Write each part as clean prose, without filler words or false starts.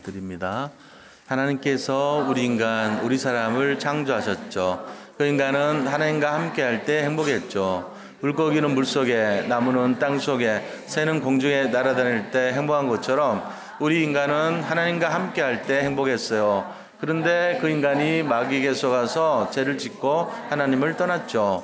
드립니다. 하나님께서 우리 인간, 우리 사람을 창조하셨죠. 그 인간은 하나님과 함께 할 때 행복했죠. 물고기는 물속에, 나무는 땅속에, 새는 공중에 날아다닐 때 행복한 것처럼 우리 인간은 하나님과 함께 할 때 행복했어요. 그런데 그 인간이 마귀에게 속아서 죄를 짓고 하나님을 떠났죠.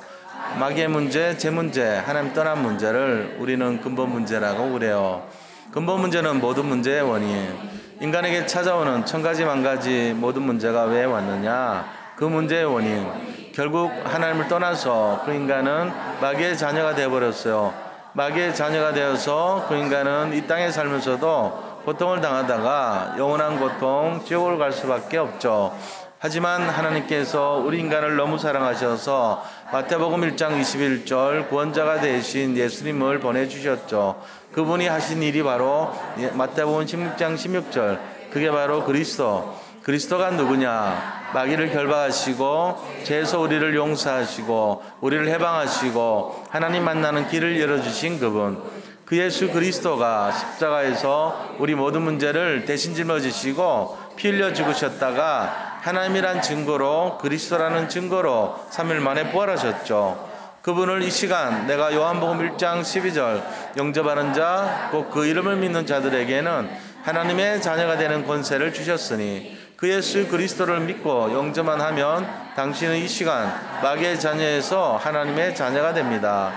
마귀의 문제, 제 문제, 하나님 떠난 문제를 우리는 근본 문제라고 그래요. 근본 문제는 모든 문제의 원인. 인간에게 찾아오는 천가지 만가지 모든 문제가 왜 왔느냐? 그 문제의 원인. 결국 하나님을 떠나서 그 인간은 마귀의 자녀가 되어버렸어요. 마귀의 자녀가 되어서 그 인간은 이 땅에 살면서도 고통을 당하다가 영원한 고통, 지옥을 갈 수밖에 없죠. 하지만 하나님께서 우리 인간을 너무 사랑하셔서 마태복음 1장 21절 구원자가 되신 예수님을 보내주셨죠. 그분이 하신 일이 바로 마태복음 16장 16절, 그게 바로 그리스도가 누구냐? 마귀를 결박하시고 죄에서 우리를 용서하시고 우리를 해방하시고 하나님 만나는 길을 열어주신 그분, 그 예수 그리스도가 십자가에서 우리 모든 문제를 대신 짊어지시고 피 흘려 죽으셨다가 하나님이란 증거로, 그리스도라는 증거로 3일 만에 부활하셨죠. 그분을 이 시간 내가 요한복음 1장 12절 영접하는 자, 곧 그 이름을 믿는 자들에게는 하나님의 자녀가 되는 권세를 주셨으니 그 예수 그리스도를 믿고 영접만 하면 당신은 이 시간 마귀의 자녀에서 하나님의 자녀가 됩니다.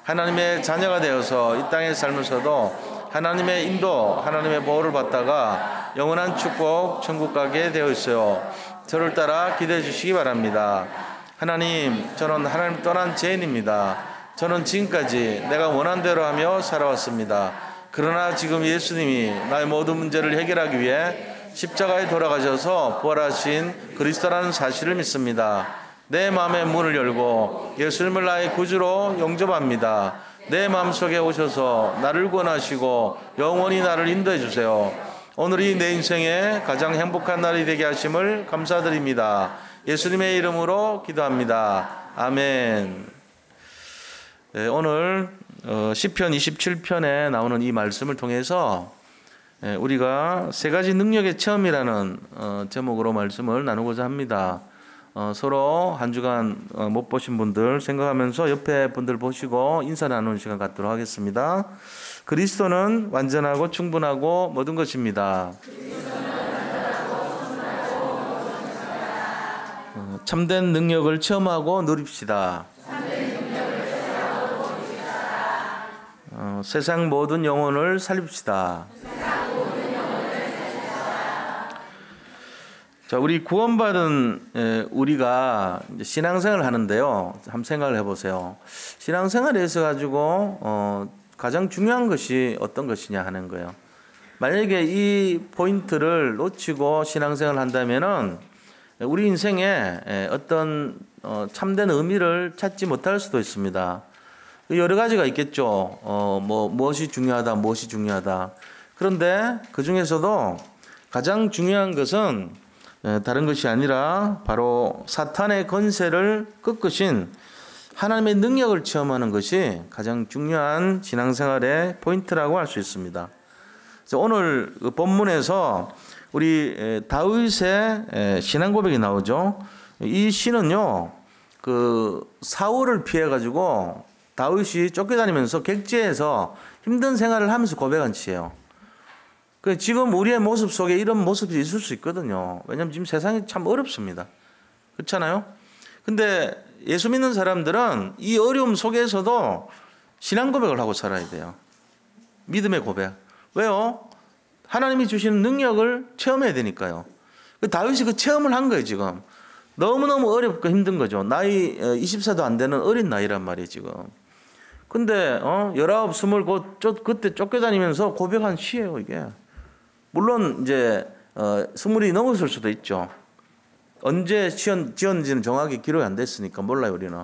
하나님의 자녀가 되어서 이 땅에 살면서도 하나님의 인도, 하나님의 보호를 받다가 영원한 축복, 천국 가게 되어 있어요. 저를 따라 기도해 주시기 바랍니다. 하나님, 저는 하나님 떠난 죄인입니다. 저는 지금까지 내가 원한 대로 하며 살아왔습니다. 그러나 지금 예수님이 나의 모든 문제를 해결하기 위해 십자가에 돌아가셔서 부활하신 그리스도라는 사실을 믿습니다. 내 마음의 문을 열고 예수님을 나의 구주로 영접합니다. 내 마음속에 오셔서 나를 구원하시고 영원히 나를 인도해 주세요. 오늘이 내 인생의 가장 행복한 날이 되게 하심을 감사드립니다. 예수님의 이름으로 기도합니다. 아멘. 네, 오늘 시편 27편에 나오는 이 말씀을 통해서 우리가 세 가지 능력의 체험이라는 제목으로 말씀을 나누고자 합니다. 서로 한 주간 못 보신 분들 생각하면서 옆에 분들 보시고 인사 나누는 시간 갖도록 하겠습니다. 그리스도는 완전하고 충분하고 모든 것입니다. 참된 능력을 체험하고 누립시다. 세상 모든 영혼을 살립시다. 자, 우리 구원받은 우리가 신앙생활을 하는데요. 한번 생각을 해보세요. 신앙생활에 있어 가지고 가장 중요한 것이 어떤 것이냐 하는 거예요. 만약에 이 포인트를 놓치고 신앙생활을 한다면은 우리 인생에 어떤 참된 의미를 찾지 못할 수도 있습니다. 여러 가지가 있겠죠. 무엇이 중요하다. 그런데 그 중에서도 가장 중요한 것은 다른 것이 아니라 바로 사탄의 권세를 꺾으신 하나님의 능력을 체험하는 것이 가장 중요한 신앙생활의 포인트라고 할 수 있습니다. 그래서 오늘 본문에서 우리 다윗의 신앙 고백이 나오죠. 이 시는요, 그 사울을 피해 가지고 다윗이 쫓겨다니면서 객지에서 힘든 생활을 하면서 고백한 시예요. 지금 우리의 모습 속에 이런 모습이 있을 수 있거든요. 왜냐하면 지금 세상이 참 어렵습니다. 그렇잖아요? 근데 예수 믿는 사람들은 이 어려움 속에서도 신앙 고백을 하고 살아야 돼요. 믿음의 고백. 왜요? 하나님이 주시는 능력을 체험해야 되니까요. 다윗이 그 체험을 한 거예요, 지금. 너무너무 어렵고 힘든 거죠. 나이 20세도 안 되는 어린 나이란 말이에요, 지금. 근데 19, 20 그때 쫓겨다니면서 고백한 시예요, 이게. 물론 이제 20이 넘었을 수도 있죠. 언제 지었는지는 정확히 기록이 안 됐으니까 몰라요, 우리는.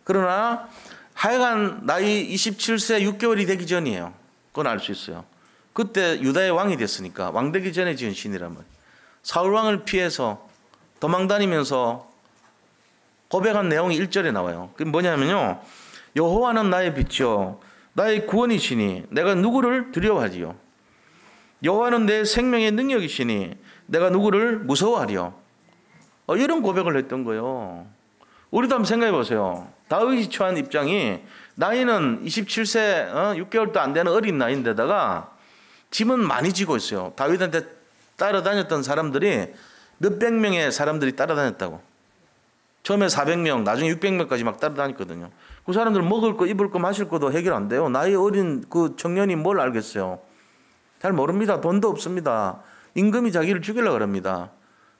그러나 하여간 나이 27세 6개월이 되기 전이에요. 그건 알 수 있어요. 그때 유다의 왕이 됐으니까 왕 되기 전에 지은 신이란 말이에요. 사울 왕을 피해서 도망다니면서 고백한 내용이 1절에 나와요. 그게 뭐냐면요. 여호와는 나의 빛이요 나의 구원이시니 내가 누구를 두려워하지요. 여호와는 내 생명의 능력이시니 내가 누구를 무서워하리요. 이런 고백을 했던 거예요. 우리도 한번 생각해 보세요. 다윗이 처한 입장이 나이는 27세 6개월도 안 되는 어린 나이인데다가 짐은 많이 지고 있어요. 다윗한테 따라다녔던 사람들이 몇백 명의 사람들이 따라다녔다고. 처음에 400명, 나중에 600명까지 막 따라다녔거든요. 그 사람들 먹을 거, 입을 거, 마실 것도 해결 안 돼요. 나이 어린 그 청년이 뭘 알겠어요. 잘 모릅니다. 돈도 없습니다. 임금이 자기를 죽이려고 그럽니다.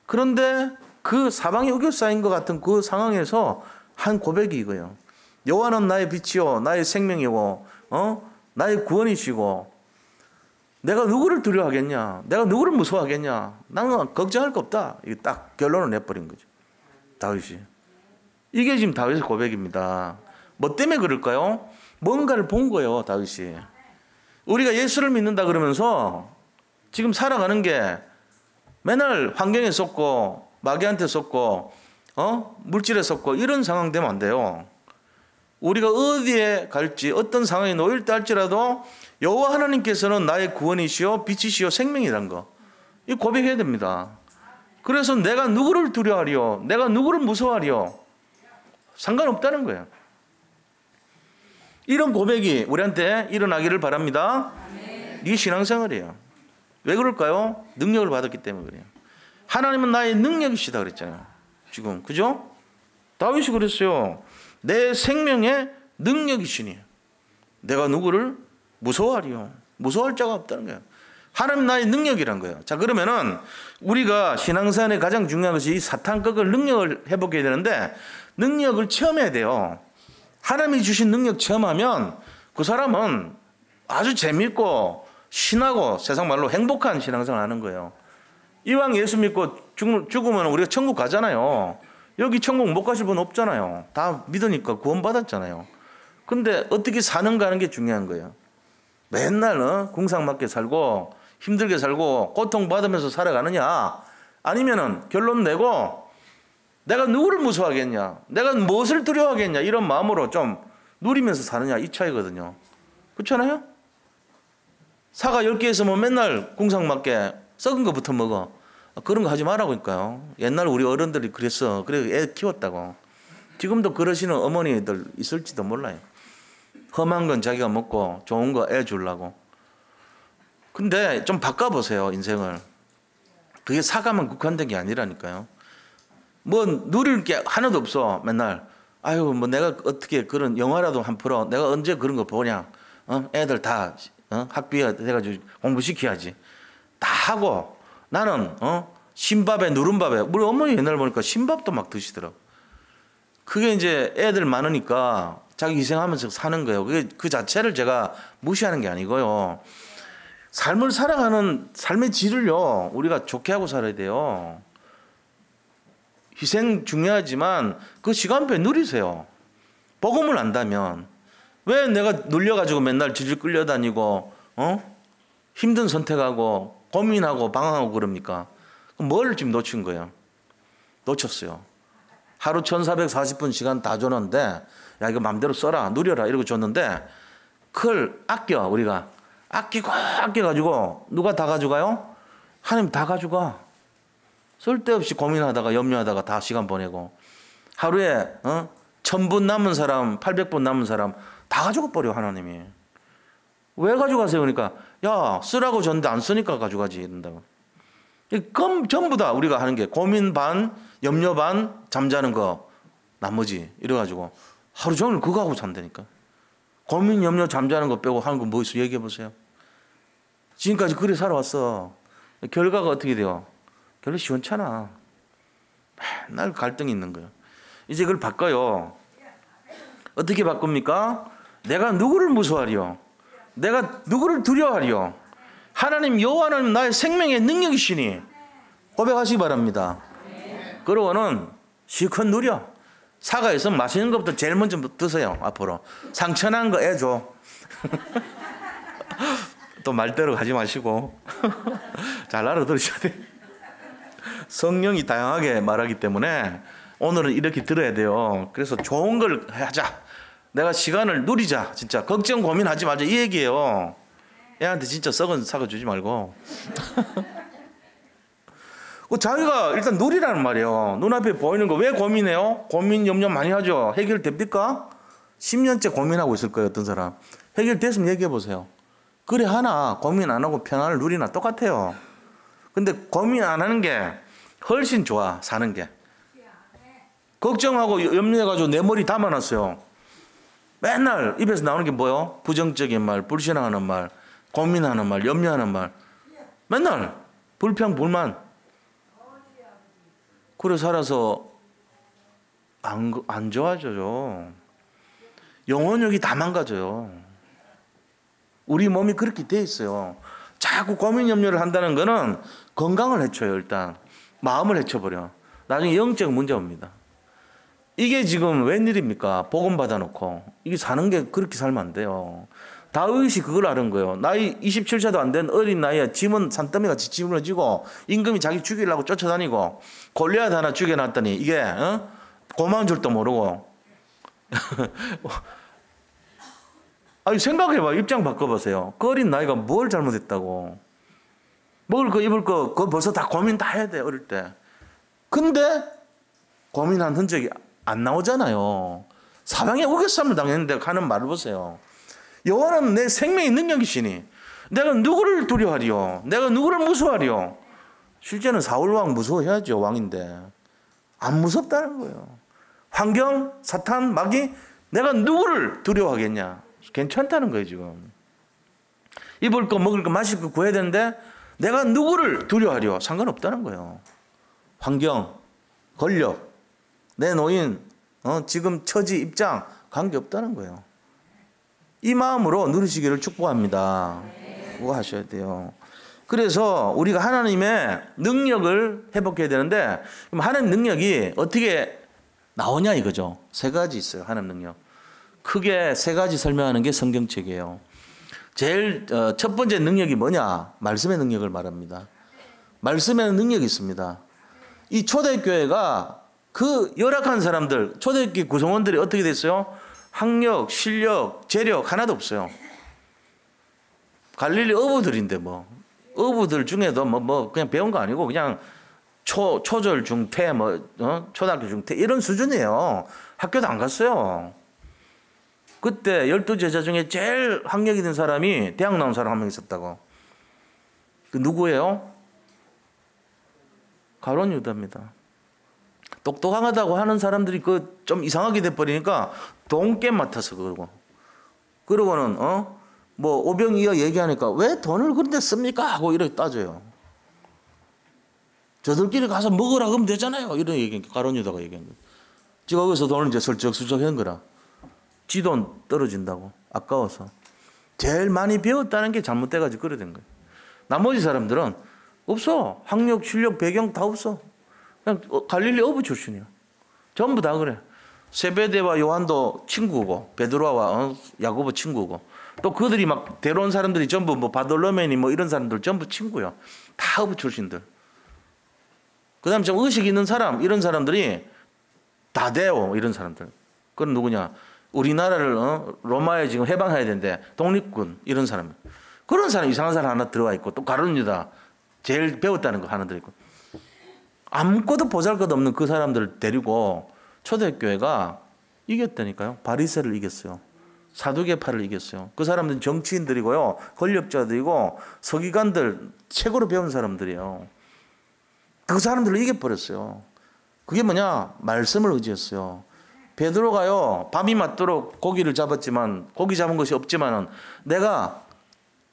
그런데 그 사방이 우겨싸인 것 같은 그 상황에서 한 고백이 이거예요. 여호와는 나의 빛이요 나의 생명이고 나의 구원이시고 내가 누구를 두려워하겠냐, 내가 누구를 무서워하겠냐, 나는 걱정할 거 없다. 이게 딱 결론을 내버린 거죠, 다윗이. 이게 지금 다윗의 고백입니다. 뭐 때문에 그럴까요? 뭔가를 본 거예요, 다윗이. 우리가 예수를 믿는다 그러면서 지금 살아가는 게 맨날 환경에 쏟고 마귀한테 쏟고 물질에 쏟고 이런 상황 되면 안 돼요. 우리가 어디에 갈지 어떤 상황에 놓일 때 할지라도 여호와 하나님께서는 나의 구원이시요 빛이시요 생명이란 거, 이 고백해야 됩니다. 그래서 내가 누구를 두려워하리요, 내가 누구를 무서워하리요, 상관없다는 거예요. 이런 고백이 우리한테 일어나기를 바랍니다. 이게 신앙생활이에요. 왜 그럴까요? 능력을 받았기 때문에 그래요. 하나님은 나의 능력이시다 그랬잖아요. 지금 그죠? 다윗이 그랬어요. 내 생명의 능력이시니 내가 누구를 무서워하리요. 무서워할 자가 없다는 거예요. 하나님 나의 능력이란 거예요. 자, 그러면은 우리가 신앙생활에 가장 중요한 것이 이 사탄 꺾을 능력을 회복해야 되는데 능력을 체험해야 돼요. 하나님이 주신 능력 체험하면 그 사람은 아주 재밌고 신나고 세상 말로 행복한 신앙생활을 하는 거예요. 이왕 예수 믿고 죽으면 우리가 천국 가잖아요. 여기 천국 못 가실 분 없잖아요. 다 믿으니까 구원받았잖아요. 근데 어떻게 사는가 하는 게 중요한 거예요. 맨날 궁상맞게 살고 힘들게 살고 고통받으면서 살아가느냐, 아니면은 결론 내고 내가 누구를 무서워하겠냐, 내가 무엇을 두려워하겠냐, 이런 마음으로 좀 누리면서 사느냐, 이 차이거든요. 그렇잖아요? 사과 10개에서 뭐 맨날 궁상맞게 썩은 거부터 먹어. 그런 거 하지 말라고니까요. 옛날 우리 어른들이 그랬어. 그래 애 키웠다고. 지금도 그러시는 어머니들 있을지도 몰라요. 험한 건 자기가 먹고 좋은 거 애 주려고. 근데 좀 바꿔보세요, 인생을. 그게 사과만 국한된 게 아니라니까요. 뭐 누릴 게 하나도 없어. 맨날 아유 뭐 내가 어떻게 그런 영화라도 한 풀어, 내가 언제 그런 거 보냐, 애들 다 학비 해가지고 공부시켜야지 다 하고, 나는 신밥에 누른밥에, 우리 어머니 옛날 보니까 신밥도 막 드시더라고. 그게 이제 애들 많으니까 자기 희생하면서 사는 거예요. 그게 그 자체를 제가 무시하는 게 아니고요. 삶을 살아가는 삶의 질을요 우리가 좋게 하고 살아야 돼요. 희생 중요하지만 그 시간표에 누리세요. 복음을 안다면. 왜 내가 눌려가지고 맨날 질질 끌려다니고 힘든 선택하고 고민하고 방황하고 그럽니까? 뭘 지금 놓친 거예요? 놓쳤어요. 하루 1440분 시간 다 줬는데 야 이거 마음대로 써라 누려라 이러고 줬는데 그걸 우리가 아껴가지고 누가 다 가져가요? 하나님 다 가져가. 쓸데없이 고민하다가 염려하다가 다 시간 보내고 하루에 1000분 남은 사람 800분 남은 사람 다 가지고 버려. 하나님이 왜 가져가세요? 그러니까 야 쓰라고 줬는데 안 쓰니까 가져가지 이런다고. 그럼 전부 다 우리가 하는 게 고민 반 염려 반 잠자는 거 나머지 이래가지고 하루 종일 그거 하고 산다니까. 고민 염려 잠자는 거 빼고 하는 거 뭐 있어? 얘기해 보세요. 지금까지 그래 살아왔어. 결과가 어떻게 돼요? 별로 시원찮아. 맨날 갈등이 있는 거예요. 이제 그걸 바꿔요. 어떻게 바꿉니까? 내가 누구를 무서워하리요? 내가 누구를 두려워하리요? 하나님 여호와는 나의 생명의 능력이시니 고백하시기 바랍니다. 그러고는 실컷 누려. 사과에서 맛있는 것부터 제일 먼저 드세요. 앞으로 상처난 거 애 줘. 또 말대로 가지 마시고 잘 알아들으셔야 돼요. 성령이 다양하게 말하기 때문에 오늘은 이렇게 들어야 돼요. 그래서 좋은 걸 하자. 내가 시간을 누리자. 진짜 걱정 고민하지 말자 이 얘기예요. 애한테 진짜 썩은 사과 주지 말고. 자기가 일단 누리라는 말이에요. 눈앞에 보이는 거 왜 고민해요? 고민 염려 많이 하죠. 해결됩니까? 10년째 고민하고 있을 거예요. 어떤 사람. 해결됐으면 얘기해 보세요. 그래 하나 고민 안 하고 평안을 누리나 똑같아요. 근데 고민 안 하는 게 훨씬 좋아. 사는 게. 걱정하고 염려해가지고 내 머리 담아놨어요. 맨날 입에서 나오는 게 뭐요? 부정적인 말, 불신앙하는 말, 고민하는 말, 염려하는 말. 맨날 불평, 불만. 그래 살아서 안 좋아져요. 영혼력이 다 망가져요. 우리 몸이 그렇게 돼 있어요. 자꾸 고민 염려를 한다는 거는 건강을 해쳐요. 일단 마음을 해쳐버려. 나중에 영적 문제 옵니다. 이게 지금 웬일입니까? 복음 받아놓고 이게 사는 게 그렇게 살면 안 돼요. 다윗이 그걸 아는 거예요. 나이 27세도 안 된 어린 나이에 짐은 산더미같이 짐을 지고 임금이 자기 죽이려고 쫓아다니고 골리앗 하나 죽여놨더니 이게 고마운 줄도 모르고. 아니 생각해봐. 입장 바꿔보세요. 그 어린 나이가 뭘 잘못했다고. 먹을 거 입을 거 그거 벌써 다 고민 다 해야 돼 어릴 때. 근데 고민한 흔적이 안 나오잖아요. 사방에 우겨쌈을 당했는데 하는 말을 보세요. 여호와는 내 생명의 능력이시니 내가 누구를 두려워하리요? 내가 누구를 무서워하리요? 실제는 사울왕 무서워해야죠. 왕인데 안 무섭다는 거예요. 환경, 사탄, 마귀 내가 누구를 두려워하겠냐? 괜찮다는 거예요. 지금 입을 거 먹을 거 마실 거 구해야 되는데 내가 누구를 두려워하리요? 상관없다는 거예요. 환경, 권력, 내 노인, 지금 처지, 입장 관계없다는 거예요. 이 마음으로 누리시기를 축복합니다. 그거 하셔야 돼요. 그래서 우리가 하나님의 능력을 회복해야 되는데 그럼 하나님 능력이 어떻게 나오냐 이거죠. 세 가지 있어요. 하나님 능력. 크게 세 가지 설명하는 게 성경책이에요. 제일 첫 번째 능력이 뭐냐? 말씀의 능력을 말합니다. 말씀에는 능력이 있습니다. 이 초대교회가 그 열악한 사람들, 초대교회 구성원들이 어떻게 됐어요? 학력, 실력, 재력 하나도 없어요. 갈릴리 어부들인데 뭐 어부들 중에도 뭐 그냥 배운 거 아니고 그냥 초절 중퇴 초등학교 중퇴 이런 수준이에요. 학교도 안 갔어요. 그때 12제자 중에 제일 학력이 된 사람이 대학 나온 사람 한 명 있었다고. 그 누구예요? 가룟 유다입니다. 똑똑하다고 하는 사람들이 그 좀 이상하게 돼버리니까 돈깨 맡아서 그러고는 뭐 오병이어 얘기하니까 왜 돈을 그런데 씁니까? 하고 이렇게 따져요. 저들끼리 가서 먹으라 그러면 되잖아요. 이런 얘기니까 가룟 유다가 얘기한 거예요. 지가 거기서 돈을 이제 슬쩍슬쩍 한 거라. 지 돈 떨어진다고 아까워서. 제일 많이 배웠다는 게 잘못돼가지고 그래 된 거예요. 나머지 사람들은 없어. 학력, 실력, 배경 다 없어. 그냥 갈릴리 어부 출신이야. 전부 다 그래. 세베대와 요한도 친구고 베드로와 야고보 친구고 또 그들이 막 데려온 사람들이 전부 뭐 바돌로메니 뭐 이런 사람들 전부 친구야. 다 어부 출신들. 그 다음에 좀 의식 있는 사람 이런 사람들이 다데오 이런 사람들. 그건 누구냐? 우리나라를 로마에 지금 해방해야 되는데 독립군 이런 사람. 그런 사람 이상한 사람 하나 들어와 있고 또 가룟 유다 제일 배웠다는 거 하나 들어있고 아무것도 보잘것없는 그 사람들을 데리고 초대교회가 이겼다니까요. 바리새를 이겼어요. 사두개파를 이겼어요. 그 사람들은 정치인들이고요. 권력자들이고 서기관들 최고로 배운 사람들이에요. 그 사람들을 이겨버렸어요. 그게 뭐냐? 말씀을 의지했어요. 베드로가요. 밤이 맞도록 고기를 잡았지만 고기 잡은 것이 없지만은 내가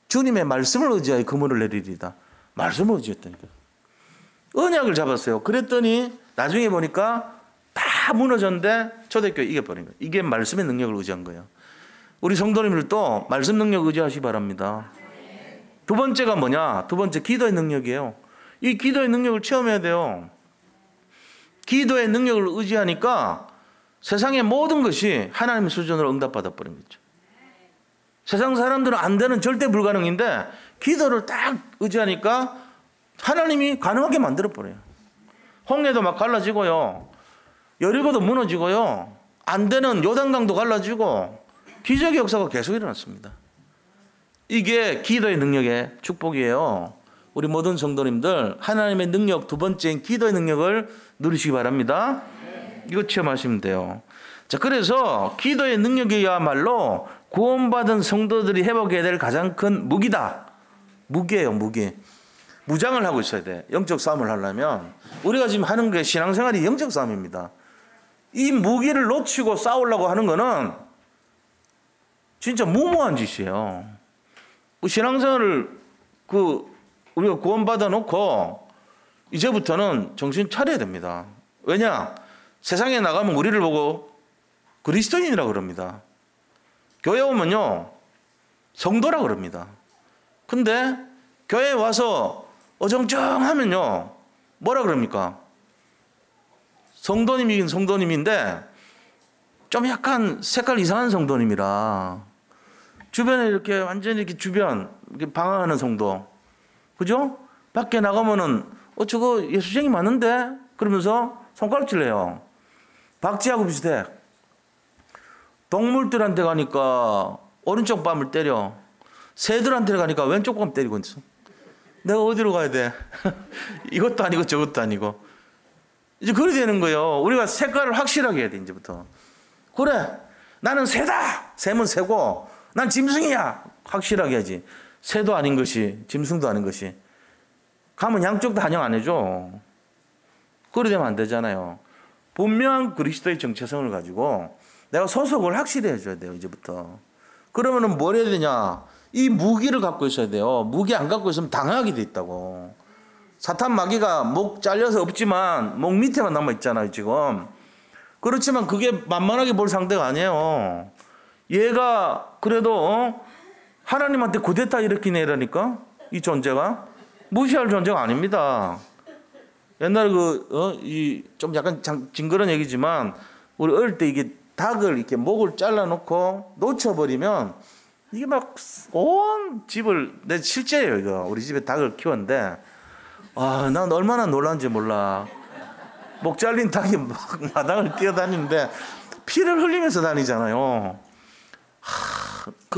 주님의 말씀을 의지하여 그물을 내리리다. 말씀을 의지했다니까요. 언약을 잡았어요. 그랬더니 나중에 보니까 다 무너졌는데 초대교회 이겨버린 거예요. 이게 말씀의 능력을 의지한 거예요. 우리 성도님들도 말씀 능력 의지하시기 바랍니다. 두 번째가 뭐냐? 두 번째 기도의 능력이에요. 이 기도의 능력을 체험해야 돼요. 기도의 능력을 의지하니까 세상의 모든 것이 하나님의 수준으로 응답받아버린 거죠. 세상 사람들은 안 되는 절대 불가능인데 기도를 딱 의지하니까 하나님이 가능하게 만들어버려요. 홍해도 막 갈라지고요. 여리고도 무너지고요. 안 되는 요단강도 갈라지고 기적의 역사가 계속 일어났습니다. 이게 기도의 능력의 축복이에요. 우리 모든 성도님들 하나님의 능력 두 번째인 기도의 능력을 누리시기 바랍니다. 이거 체험하시면 돼요. 자, 그래서 기도의 능력이야말로 구원받은 성도들이 회복해야 될 가장 큰 무기다. 무기예요, 무기. 무장을 하고 있어야 돼. 영적 싸움을 하려면 우리가 지금 하는 게 신앙생활이 영적 싸움입니다. 이 무기를 놓치고 싸우려고 하는 거는 진짜 무모한 짓이에요. 신앙생활을 우리가 구원받아 놓고 이제부터는 정신 차려야 됩니다. 왜냐? 세상에 나가면 우리를 보고 그리스도인이라고 그럽니다. 교회 오면요 성도라고 그럽니다. 근데 교회에 와서 어정쩡하면요 뭐라 그럽니까? 성도님이긴 성도님인데 좀 약간 색깔 이상한 성도님이라 주변에 이렇게 완전히 이렇게 주변 이렇게 방황하는 성도, 그죠? 밖에 나가면은 저거 예수쟁이 맞는데 그러면서 손가락질해요. 박쥐하고 비슷해. 동물들한테 가니까 오른쪽 뺨을 때려. 새들한테 가니까 왼쪽 뺨 때리고 있어. 내가 어디로 가야 돼? 이것도 아니고 저것도 아니고. 이제 그래 되는 거예요. 우리가 색깔을 확실하게 해야 돼, 이제부터. 그래, 나는 새다. 새면 새고, 난 짐승이야. 확실하게 하지. 새도 아닌 것이, 짐승도 아닌 것이. 가면 양쪽 다 환영 안 해줘. 그래 되면 안 되잖아요. 분명한 그리스도의 정체성을 가지고 내가 소속을 확실히 해줘야 돼요, 이제부터. 그러면은 뭘 해야 되냐? 이 무기를 갖고 있어야 돼요. 무기 안 갖고 있으면 당하게 돼 있다고. 사탄 마귀가 목 잘려서 없지만 목 밑에만 남아 있잖아요, 지금. 그렇지만 그게 만만하게 볼 상대가 아니에요. 얘가 그래도 하나님한테 쿠데타 일으킨 애라니까? 이 존재가. 무시할 존재가 아닙니다. 옛날에 좀 약간 징그러운 얘기지만, 우리 어릴 때 이게 닭을 이렇게 목을 잘라놓고 놓쳐버리면 이게 막 온 집을, 내 실제예요, 이거. 우리 집에 닭을 키웠는데, 난 얼마나 놀란지 몰라. 목 잘린 닭이 막 마당을 뛰어다니는데 피를 흘리면서 다니잖아요.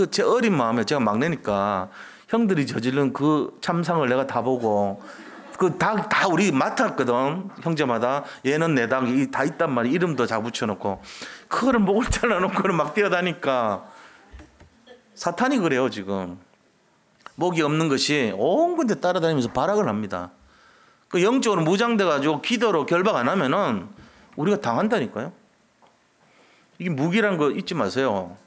제 어린 마음에, 제가 막내니까 형들이 저지른 그 참상을 내가 다 보고, 그 닭 다 우리 맡았거든. 형제마다. 얘는 내 닭이 다 있단 말이야. 이름도 다 붙여놓고. 그거를 목을 잘라놓고는 막 뛰어다니까. 사탄이 그래요, 지금. 목이 없는 것이 온 군데 따라다니면서 발악을 합니다. 그 영적으로 무장돼가지고 기도로 결박 안 하면은 우리가 당한다니까요. 이게 무기란 거 잊지 마세요.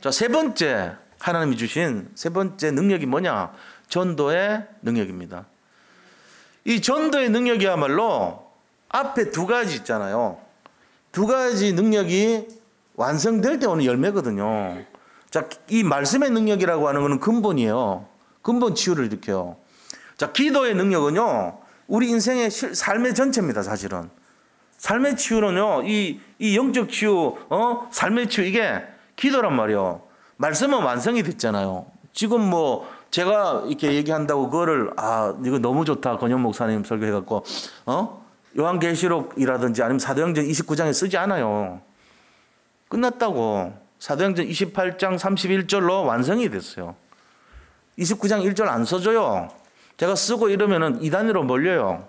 자, 세 번째, 하나님이 주신 세 번째 능력이 뭐냐? 전도의 능력입니다. 이 전도의 능력이야말로 앞에 두 가지 있잖아요. 두 가지 능력이 완성될 때 오는 열매거든요. 자, 이 말씀의 능력이라고 하는 것은 근본이에요. 근본 치유를 일으켜요. 자, 기도의 능력은요, 우리 인생의 삶의 전체입니다, 사실은. 삶의 치유는요, 이 영적 치유, 삶의 치유, 이게 기도란 말이에요. 말씀은 완성이 됐잖아요. 지금 뭐, 제가 이렇게 얘기한다고 그거를, 이거 너무 좋다. 권영 목사님 설교해갖고, 요한계시록이라든지 아니면 사도행전 29장에 쓰지 않아요. 끝났다고. 사도행전 28장 31절로 완성이 됐어요. 29장 1절 안 써줘요. 제가 쓰고 이러면은 이단으로 몰려요.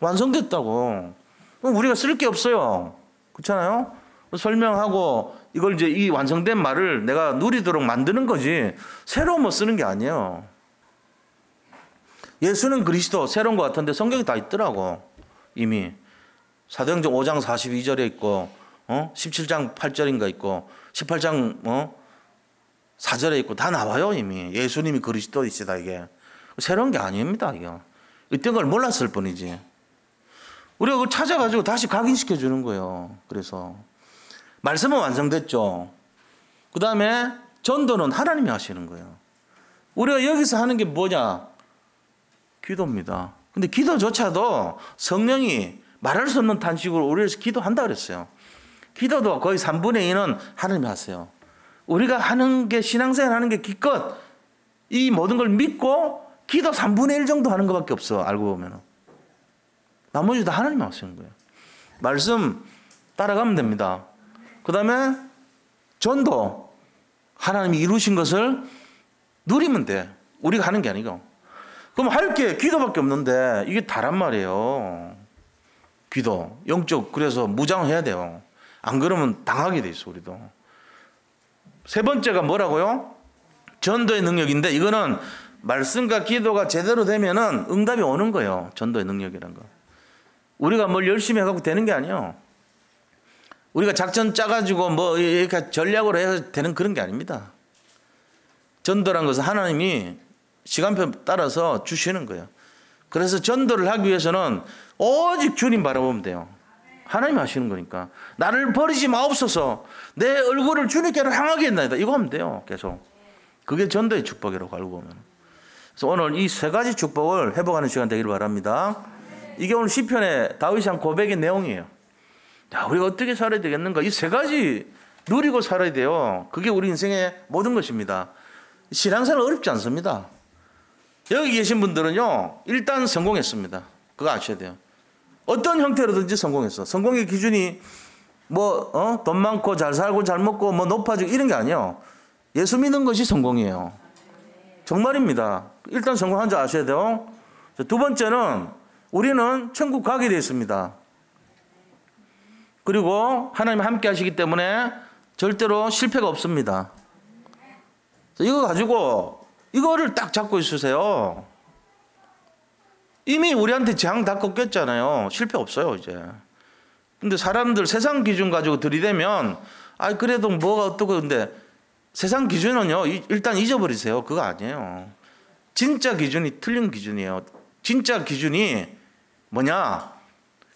완성됐다고. 그럼 우리가 쓸 게 없어요. 그렇잖아요? 설명하고 이걸 이제 이 완성된 말을 내가 누리도록 만드는 거지 새로 뭐 쓰는 게 아니에요. 예수는 그리스도 새로운 것 같은데 성경이 다 있더라고. 이미 사도행전 5장 42절에 있고 17장 8절인가 있고 18장 4절에 있고 다 나와요. 이미 예수님이 그리스도이시다. 이게 새로운 게 아닙니다. 이게 이때 걸 몰랐을 뿐이지. 우리가 그걸 찾아가지고 다시 각인시켜 주는 거예요. 그래서 말씀은 완성됐죠. 그 다음에 전도는 하나님이 하시는 거예요. 우리가 여기서 하는 게 뭐냐? 기도입니다. 근데 기도조차도 성령이 말할 수 없는 탄식으로 우리를 기도한다 그랬어요. 기도도 거의 3분의 2는 하나님이 하세요. 우리가 하는 게, 신앙생활 하는 게 기껏 이 모든 걸 믿고 기도 3분의 1 정도 하는 것밖에 없어. 알고 보면 나머지 다 하나님이 하시는 거예요. 말씀 따라가면 됩니다. 그 다음에 전도, 하나님이 이루신 것을 누리면 돼. 우리가 하는 게 아니고. 그럼 할 게 기도밖에 없는데 이게 다란 말이에요. 기도, 영적, 그래서 무장해야 돼요. 안 그러면 당하게 돼 있어, 우리도. 세 번째가 뭐라고요? 전도의 능력인데 이거는 말씀과 기도가 제대로 되면은 응답이 오는 거예요. 전도의 능력이라는 거. 우리가 뭘 열심히 해갖고 되는 게 아니에요. 우리가 작전 짜가지고 뭐 이렇게 전략으로 해서 되는 그런 게 아닙니다. 전도란 것은 하나님이 시간표 따라서 주시는 거예요. 그래서 전도를 하기 위해서는 오직 주님 바라보면 돼요. 하나님이 하시는 거니까. 나를 버리지 마옵소서. 내 얼굴을 주님께로 향하게 했나이다. 이거 하면 돼요. 계속. 그게 전도의 축복이라고 알고 보면. 그래서 오늘 이 세 가지 축복을 회복하는 시간 되기를 바랍니다. 이게 오늘 시편의 다윗이 한 고백의 내용이에요. 야, 우리가 어떻게 살아야 되겠는가? 이 세 가지 누리고 살아야 돼요. 그게 우리 인생의 모든 것입니다. 신앙생활 어렵지 않습니다. 여기 계신 분들은요, 일단 성공했습니다. 그거 아셔야 돼요. 어떤 형태로든지 성공했어. 성공의 기준이 돈 많고 잘 살고 잘 먹고 높아지고 이런 게 아니에요. 예수 믿는 것이 성공이에요. 정말입니다. 일단 성공한 줄 아셔야 돼요. 두 번째는 우리는 천국 가게 되어 있습니다. 그리고 하나님 함께 하시기 때문에 절대로 실패가 없습니다. 이거 가지고 이거를 딱 잡고 있으세요. 이미 우리한테 재앙 다 꺾였잖아요. 실패 없어요, 이제. 근데 사람들 세상 기준 가지고 들이대면, 그래도 뭐가 어떻고, 근데 세상 기준은요, 일단 잊어버리세요. 그거 아니에요. 진짜 기준이 틀린 기준이에요. 진짜 기준이 뭐냐?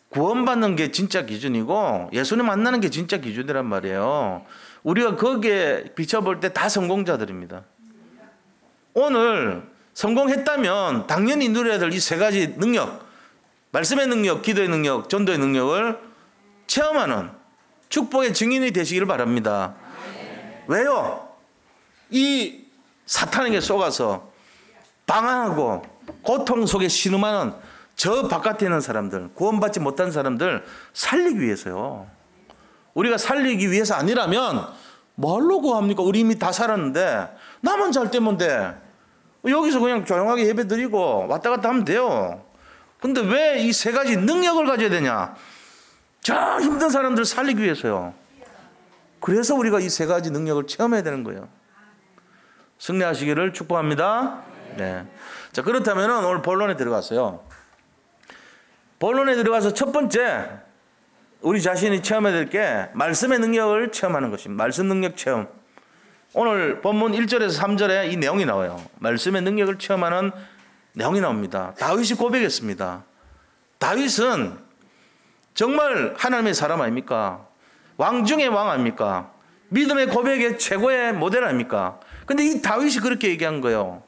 구원받는 게 진짜 기준이고, 예수님 만나는 게 진짜 기준이란 말이에요. 우리가 거기에 비춰볼 때 다 성공자들입니다. 오늘 성공했다면 당연히 누려야 될 이 세 가지 능력, 말씀의 능력, 기도의 능력, 전도의 능력을 체험하는 축복의 증인이 되시기를 바랍니다. 왜요? 이 사탄에게 속아서 방황하고 고통 속에 신음하는 저 바깥에 있는 사람들, 구원받지 못한 사람들 살리기 위해서요. 우리가 살리기 위해서 아니라면 뭘로 구합니까? 우리 이미 다 살았는데 나만 잘 되면 돼. 여기서 그냥 조용하게 예배 드리고 왔다 갔다 하면 돼요. 근데 왜 이 세 가지 능력을 가져야 되냐? 저 힘든 사람들 살리기 위해서요. 그래서 우리가 이 세 가지 능력을 체험해야 되는 거예요. 승리하시기를 축복합니다. 네. 자, 그렇다면 오늘 본론에 들어갔어요. 본론에 들어가서 첫 번째 우리 자신이 체험해야 될 게 말씀의 능력을 체험하는 것입니다. 말씀 능력 체험. 오늘 본문 1절에서 3절에 이 내용이 나와요. 말씀의 능력을 체험하는 내용이 나옵니다. 다윗이 고백했습니다. 다윗은 정말 하나님의 사람 아닙니까? 왕 중의 왕 아닙니까? 믿음의 고백의 최고의 모델 아닙니까? 근데 이 다윗이 그렇게 얘기한 거예요.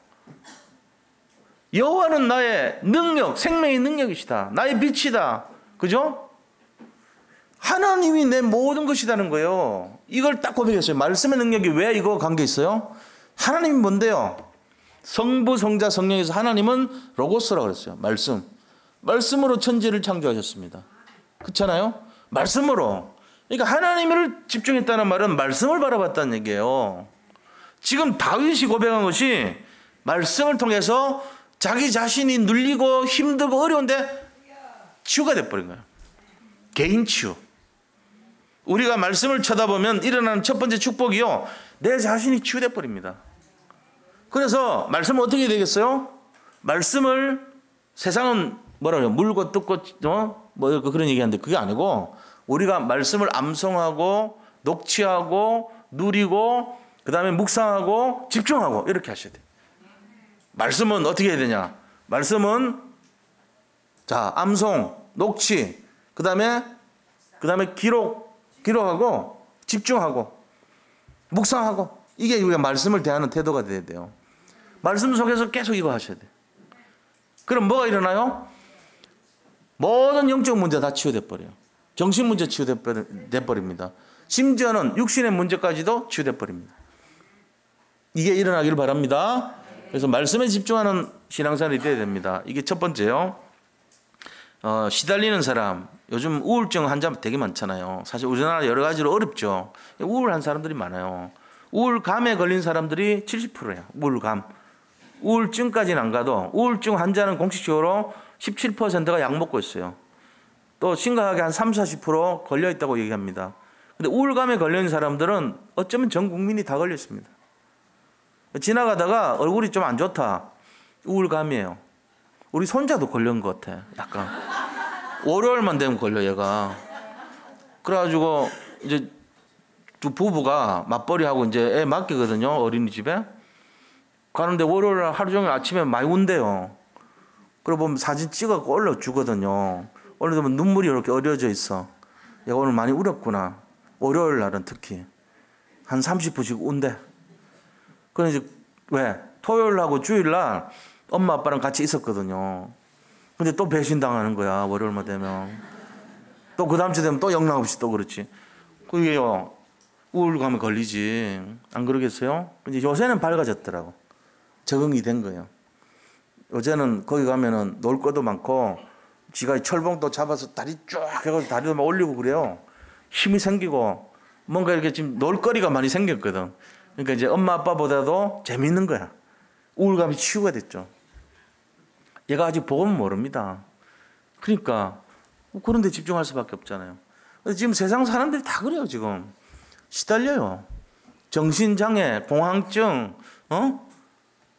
여호와는 나의 능력, 생명의 능력이시다. 나의 빛이다. 그죠? 하나님이 내 모든 것이라는 거예요. 이걸 딱 고백했어요. 말씀의 능력이 왜 이거 관계 있어요? 하나님이 뭔데요? 성부, 성자, 성령에서 하나님은 로고스라고 그랬어요. 말씀. 말씀으로 천지를 창조하셨습니다. 그렇잖아요? 말씀으로. 그러니까 하나님을 집중했다는 말은 말씀을 바라봤다는 얘기예요. 지금 다윗이 고백한 것이 말씀을 통해서 자기 자신이 눌리고 힘들고 어려운데 치유가 돼버린 거예요. 개인 치유. 우리가 말씀을 쳐다보면 일어나는 첫 번째 축복이요, 내 자신이 치유돼 버립니다. 그래서 말씀은 어떻게 되겠어요? 말씀을 세상은 뭐라 그래요? 물고 뜯고 그런 얘기하는데 그게 아니고 우리가 말씀을 암송하고 녹취하고 누리고 그 다음에 묵상하고 집중하고 이렇게 하셔야 돼요. 말씀은 어떻게 해야 되냐? 말씀은 암송, 녹취, 그 다음에 기록하고 집중하고 묵상하고, 이게 우리가 말씀을 대하는 태도가 돼야 돼요. 말씀 속에서 계속 이거 하셔야 돼요. 그럼 뭐가 일어나요? 모든 영적 문제 다 치유돼 버려요. 정신 문제 치유돼 버립니다. 심지어는 육신의 문제까지도 치유돼 버립니다. 이게 일어나기를 바랍니다. 그래서 말씀에 집중하는 신앙생활이 돼야 됩니다. 이게 첫 번째요. 시달리는 사람, 요즘 우울증 환자 되게 많잖아요. 사실 우리나라 여러 가지로 어렵죠. 우울한 사람들이 많아요. 우울감에 걸린 사람들이 70%예요. 우울감. 우울증까지는 안 가도 우울증 환자는 공식적으로 17%가 약 먹고 있어요. 또 심각하게 한 30-40% 걸려 있다고 얘기합니다. 근데 우울감에 걸린 사람들은 어쩌면 전 국민이 다 걸려 있습니다. 지나가다가 얼굴이 좀 안 좋다. 우울감이에요. 우리 손자도 걸린 것 같아. 약간. 월요일만 되면 걸려 얘가. 그래가지고 이제 두 부부가 맞벌이하고 이제 애 맡기거든요. 어린이집에. 가는데 월요일 하루 종일 아침에 많이 운대요. 그러고 보면 사진 찍어 올려주거든요. 올려두면 눈물이 이렇게 어려져 있어. 얘가 오늘 많이 울었구나. 월요일 날은 특히. 한 30분씩 운대. 그래 이제 왜? 토요일하고 주일날 엄마 아빠랑 같이 있었거든요. 근데 또 배신당하는 거야. 월요일만 되면. 또 그 다음 주 되면 또 영락없이 또 그렇지. 그게요. 우울감에 걸리지. 안 그러겠어요? 근데 요새는 밝아졌더라고. 적응이 된 거예요. 요새는 거기 가면은 놀 것도 많고 지가 철봉도 잡아서 다리 쫙 해가지고 다리도 막 올리고 그래요. 힘이 생기고 뭔가 이렇게 지금 놀거리가 많이 생겼거든. 그러니까 이제 엄마 아빠보다도 재밌는 거야. 우울감이 치유가 됐죠. 얘가 아직 복음은 모릅니다. 그러니까 그런 데 집중할 수밖에 없잖아요. 지금 세상 사람들이 다 그래요. 지금 시달려요. 정신장애, 공황증,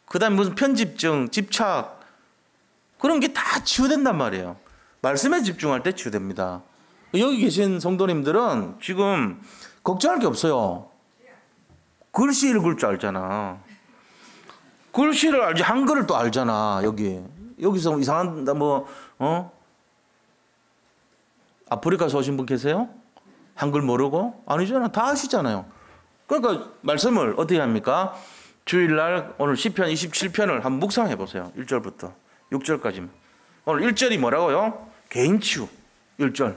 그다음에 무슨 편집증, 집착 그런 게 다 치유된단 말이에요. 말씀에 집중할 때 치유됩니다. 여기 계신 성도님들은 지금 걱정할 게 없어요. 글씨 읽을 줄 알잖아. 글씨를 알지 한글을 또 알잖아. 여기서 이상한 아프리카에서 오신 분 계세요? 한글 모르고? 아니잖아. 다 아시잖아요. 그러니까 말씀을 어떻게 합니까? 주일날 오늘 시편 27편을 한번 묵상해 보세요. 1절부터 6절까지. 오늘 1절이 뭐라고요? 개인치유. 1절.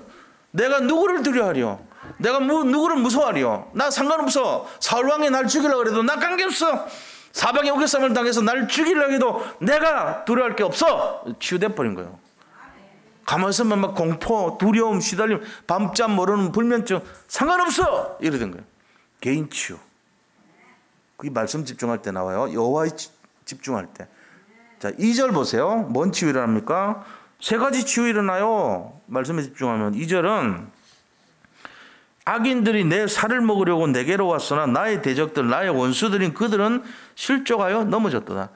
내가 누구를 두려워하리요? 내가 누구를 무서워하리요? 나 상관없어. 사울왕이 날 죽이려고 해도 나 관계없어. 사방에 오개쌈을 당해서 날 죽이려고 해도 내가 두려워할 게 없어. 치유돼 버린 거예요. 가만히 있으면 막 공포, 두려움, 시달림, 밤잠 모르는 불면증 상관없어. 이래 된 거예요. 개인치유. 그게 말씀 집중할 때 나와요. 여호와에 집중할 때. 자, 2절 보세요. 뭔 치유 일어납니까? 세 가지 치유 일어나요. 말씀에 집중하면. 2절은 악인들이 내 살을 먹으려고 내게로 왔으나 나의 대적들, 나의 원수들인 그들은 실족하여 넘어졌도다.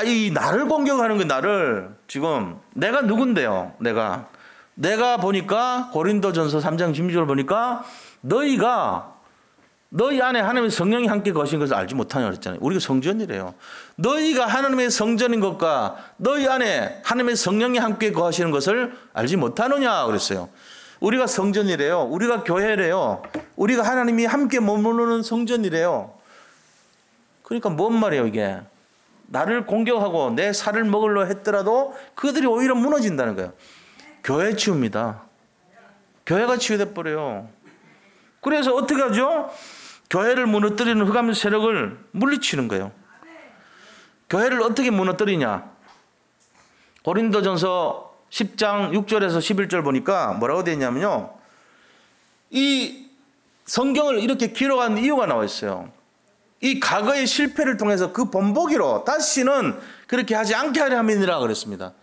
이 나를 공격하는 거 나를 지금 내가 누군데요? 내가 보니까 고린도전서 3장 16절 보니까 너희 안에 하나님의 성령이 함께 거신 것을 알지 못하냐 그랬잖아요. 우리가 성전이래요. 너희가 하나님의 성전인 것과 너희 안에 하나님의 성령이 함께 거하시는 것을 알지 못하느냐 그랬어요. 우리가 성전이래요. 우리가 교회래요. 우리가 하나님이 함께 머무르는 성전이래요. 그러니까 뭔 말이에요 이게. 나를 공격하고 내 살을 먹으려 했더라도 그들이 오히려 무너진다는 거예요. 교회 치유입니다. 교회가 치유돼 버려요. 그래서 어떻게 하죠? 교회를 무너뜨리는 흑암 세력을 물리치는 거예요. 교회를 어떻게 무너뜨리냐? 고린도전서 10장 6절에서 11절 보니까 뭐라고 되어 있냐면요. 이 성경을 이렇게 기록한 이유가 나와 있어요. 이 과거의 실패를 통해서 그 본보기로 다시는 그렇게 하지 않게 하려 함이니라 그랬습니다.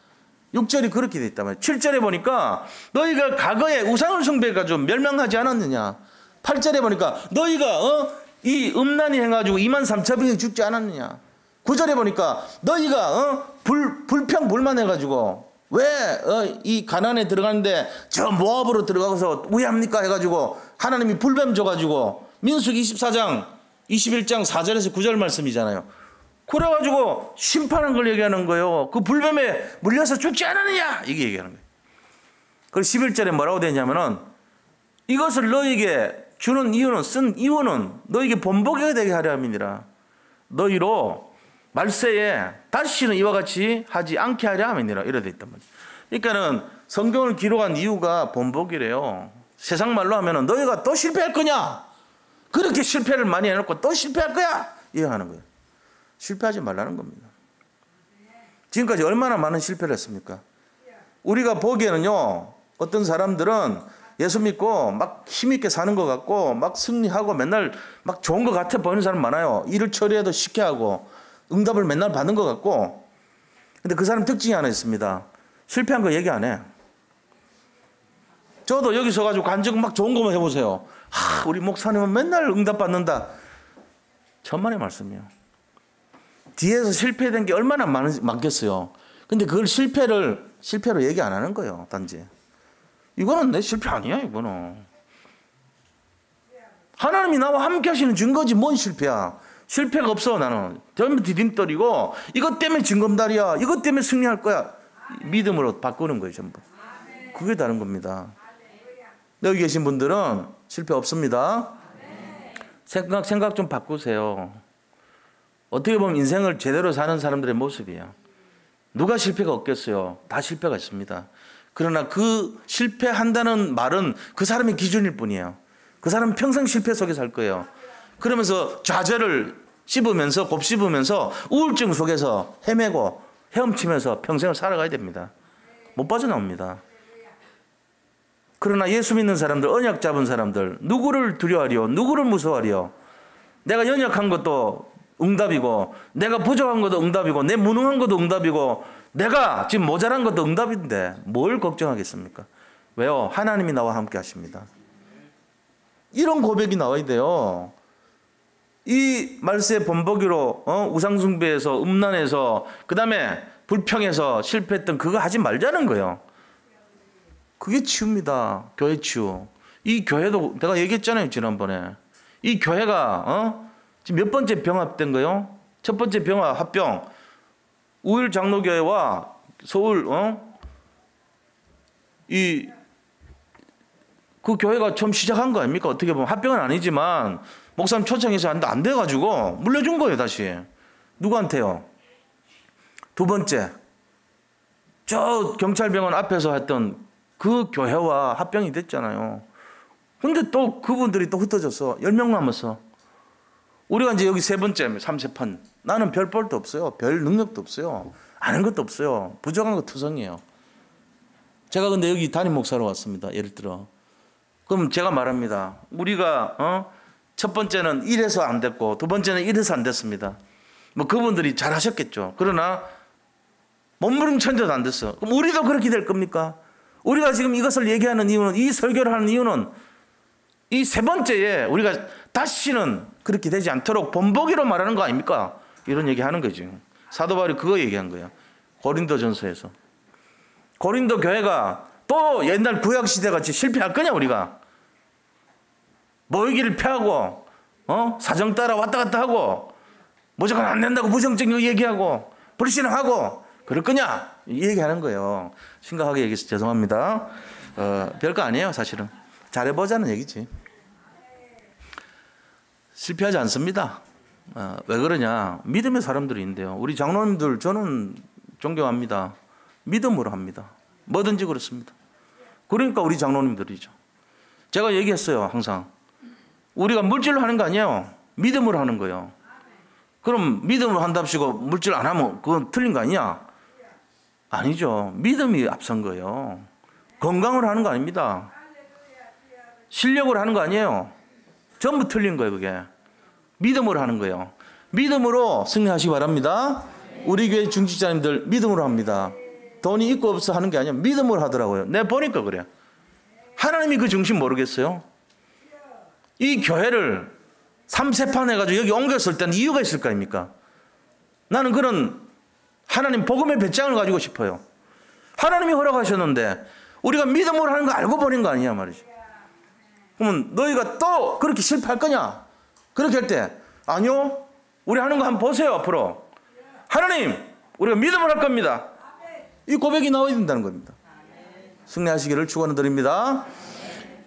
6절이 그렇게 되어 있단 말이에요. 7절에 보니까 너희가 과거에 우상을 숭배해가지고 멸망하지 않았느냐. 8절에 보니까 너희가 이 음란히 해가지고 23,000명이 죽지 않았느냐. 9절에 보니까 너희가 불평불만해가지고 왜 이 가나안에 들어가는데 저 모압으로 들어가서 왜 합니까 해가지고 하나님이 불뱀 줘가지고 민수기 24장 21장 4절에서 9절 말씀이잖아요. 그래가지고 심판한 걸 얘기하는 거예요. 그 불뱀에 물려서 죽지 않았느냐 이게 얘기하는 거예요. 그리고 11절에 뭐라고 되냐면은 이것을 너에게 주는 이유는 쓴 이유는 너에게 본보기가 되게 하려 함이니라. 너희로 말세에 다시는 이와 같이 하지 않게 하려 함이니라. 이래 돼 있단 말이에요. 그러니까는 성경을 기록한 이유가 본보기래요. 세상 말로 하면은 너희가 또 실패할 거냐? 그렇게 실패를 많이 해놓고 또 실패할 거야? 이해하는 거예요. 실패하지 말라는 겁니다. 지금까지 얼마나 많은 실패를 했습니까? 우리가 보기에는요, 어떤 사람들은 예수 믿고 막 힘있게 사는 것 같고 막 승리하고 맨날 막 좋은 것 같아 보이는 사람 많아요. 일을 처리해도 쉽게 하고 응답을 맨날 받는 것 같고. 근데 그 사람 특징이 하나 있습니다. 실패한 거 얘기 안 해. 저도 여기 서가지고 간증 막 좋은 거만 해보세요. 우리 목사님은 맨날 응답 받는다. 천만의 말씀이에요. 뒤에서 실패된 게 얼마나 많겠어요. 근데 그걸 실패로 얘기 안 하는 거예요. 단지 이거는 내 실패 아니야. 이거는 하나님이 나와 함께 하시는 증거지. 뭔 실패야. 실패가 없어. 나는 전부 디딤돌이고 이것 때문에 징검다리야. 이것 때문에 승리할 거야. 믿음으로 바꾸는 거예요. 전부. 그게 다른 겁니다. 여기 계신 분들은 실패 없습니다. 생각 좀 바꾸세요. 어떻게 보면 인생을 제대로 사는 사람들의 모습이에요. 누가 실패가 없겠어요. 다 실패가 있습니다. 그러나 그 실패한다는 말은 그 사람의 기준일 뿐이에요. 그 사람은 평생 실패 속에 살 거예요. 그러면서 좌절을 씹으면서 곱씹으면서 우울증 속에서 헤매고 헤엄치면서 평생을 살아가야 됩니다. 못 빠져나옵니다. 그러나 예수 믿는 사람들, 언약 잡은 사람들, 누구를 두려워하리요? 누구를 무서워하리요? 내가 연약한 것도 응답이고, 내가 부족한 것도 응답이고, 내 무능한 것도 응답이고, 내가 지금 모자란 것도 응답인데 뭘 걱정하겠습니까? 왜요? 하나님이 나와 함께 하십니다. 이런 고백이 나와야 돼요. 이 말세의 본보기로 우상숭배에서 음란해서 그 다음에 불평해서 실패했던 그거 하지 말자는 거예요. 그게 치유입니다. 교회 치유. 이 교회도 내가 얘기했잖아요. 지난번에. 이 교회가 지금 몇 번째 병합된 거예요? 첫 번째 병합 합병. 우일 장로교회와 서울 그 교회가 처음 시작한 거 아닙니까? 어떻게 보면 합병은 아니지만 목사님 초청해서 안 돼가지고 물려준 거예요. 다시. 누구한테요? 두 번째. 저 경찰병원 앞에서 했던 그 교회와 합병이 됐잖아요. 근데 또 그분들이 또 흩어졌어. 10명 남았어. 우리가 이제 여기 세 번째, 3세판. 나는 별 볼도 없어요. 별 능력도 없어요. 아는 것도 없어요. 부족한 거 투성이에요. 제가 근데 여기 담임 목사로 왔습니다. 예를 들어. 그럼 제가 말합니다. 우리가 첫 번째는 이래서 안 됐고 두 번째는 이래서 안 됐습니다. 뭐 그분들이 잘 하셨겠죠. 그러나 몸부림천져도 안 됐어. 그럼 우리도 그렇게 될 겁니까? 우리가 지금 이것을 얘기하는 이유는, 이 설교를 하는 이유는 이 세 번째에 우리가 다시는 그렇게 되지 않도록 본보기로 말하는 거 아닙니까? 이런 얘기 하는 거죠. 사도 바울이 그거 얘기한 거예요. 고린도전서에서. 고린도 교회가 또 옛날 구약시대 같이 실패할 거냐 우리가? 모이기를 피하고 사정 따라 왔다 갔다 하고 무조건 안 된다고 부정적인 얘기하고 불신하고 그럴 거냐? 이 얘기하는 거예요. 심각하게 얘기해서 죄송합니다. 별거 아니에요. 사실은. 잘해보자는 얘기지. 실패하지 않습니다. 왜 그러냐? 믿음의 사람들이 있는데요. 우리 장로님들 저는 존경합니다. 믿음으로 합니다. 뭐든지 그렇습니다. 그러니까 우리 장로님들이죠. 제가 얘기했어요. 항상. 우리가 물질로 하는 거 아니에요. 믿음으로 하는 거예요. 그럼 믿음으로 한답시고 물질 안 하면 그건 틀린 거 아니냐? 아니죠. 믿음이 앞선 거예요. 건강으로 하는 거 아닙니다. 실력으로 하는 거 아니에요. 전부 틀린 거예요. 그게. 믿음으로 하는 거예요. 믿음으로 승리하시기 바랍니다. 우리 교회 중직자님들 믿음으로 합니다. 돈이 있고 없어 하는 게 아니라 믿음으로 하더라고요. 내가 보니까 그래. 하나님이 그 중심 모르겠어요? 이 교회를 3세판 해가지고 여기 옮겼을 때는 이유가 있을 거 아닙니까? 나는 그런 하나님 복음의 배짱을 가지고 싶어요. 하나님이 허락하셨는데 우리가 믿음으로 하는 거 알고 버린 거 아니냐 말이지. 그러면 너희가 또 그렇게 실패할 거냐? 그렇게 할 때 아니요. 우리 하는 거 한번 보세요. 앞으로. 하나님 우리가 믿음을 할 겁니다. 이 고백이 나와야 된다는 겁니다. 승리하시기를 축원드립니다.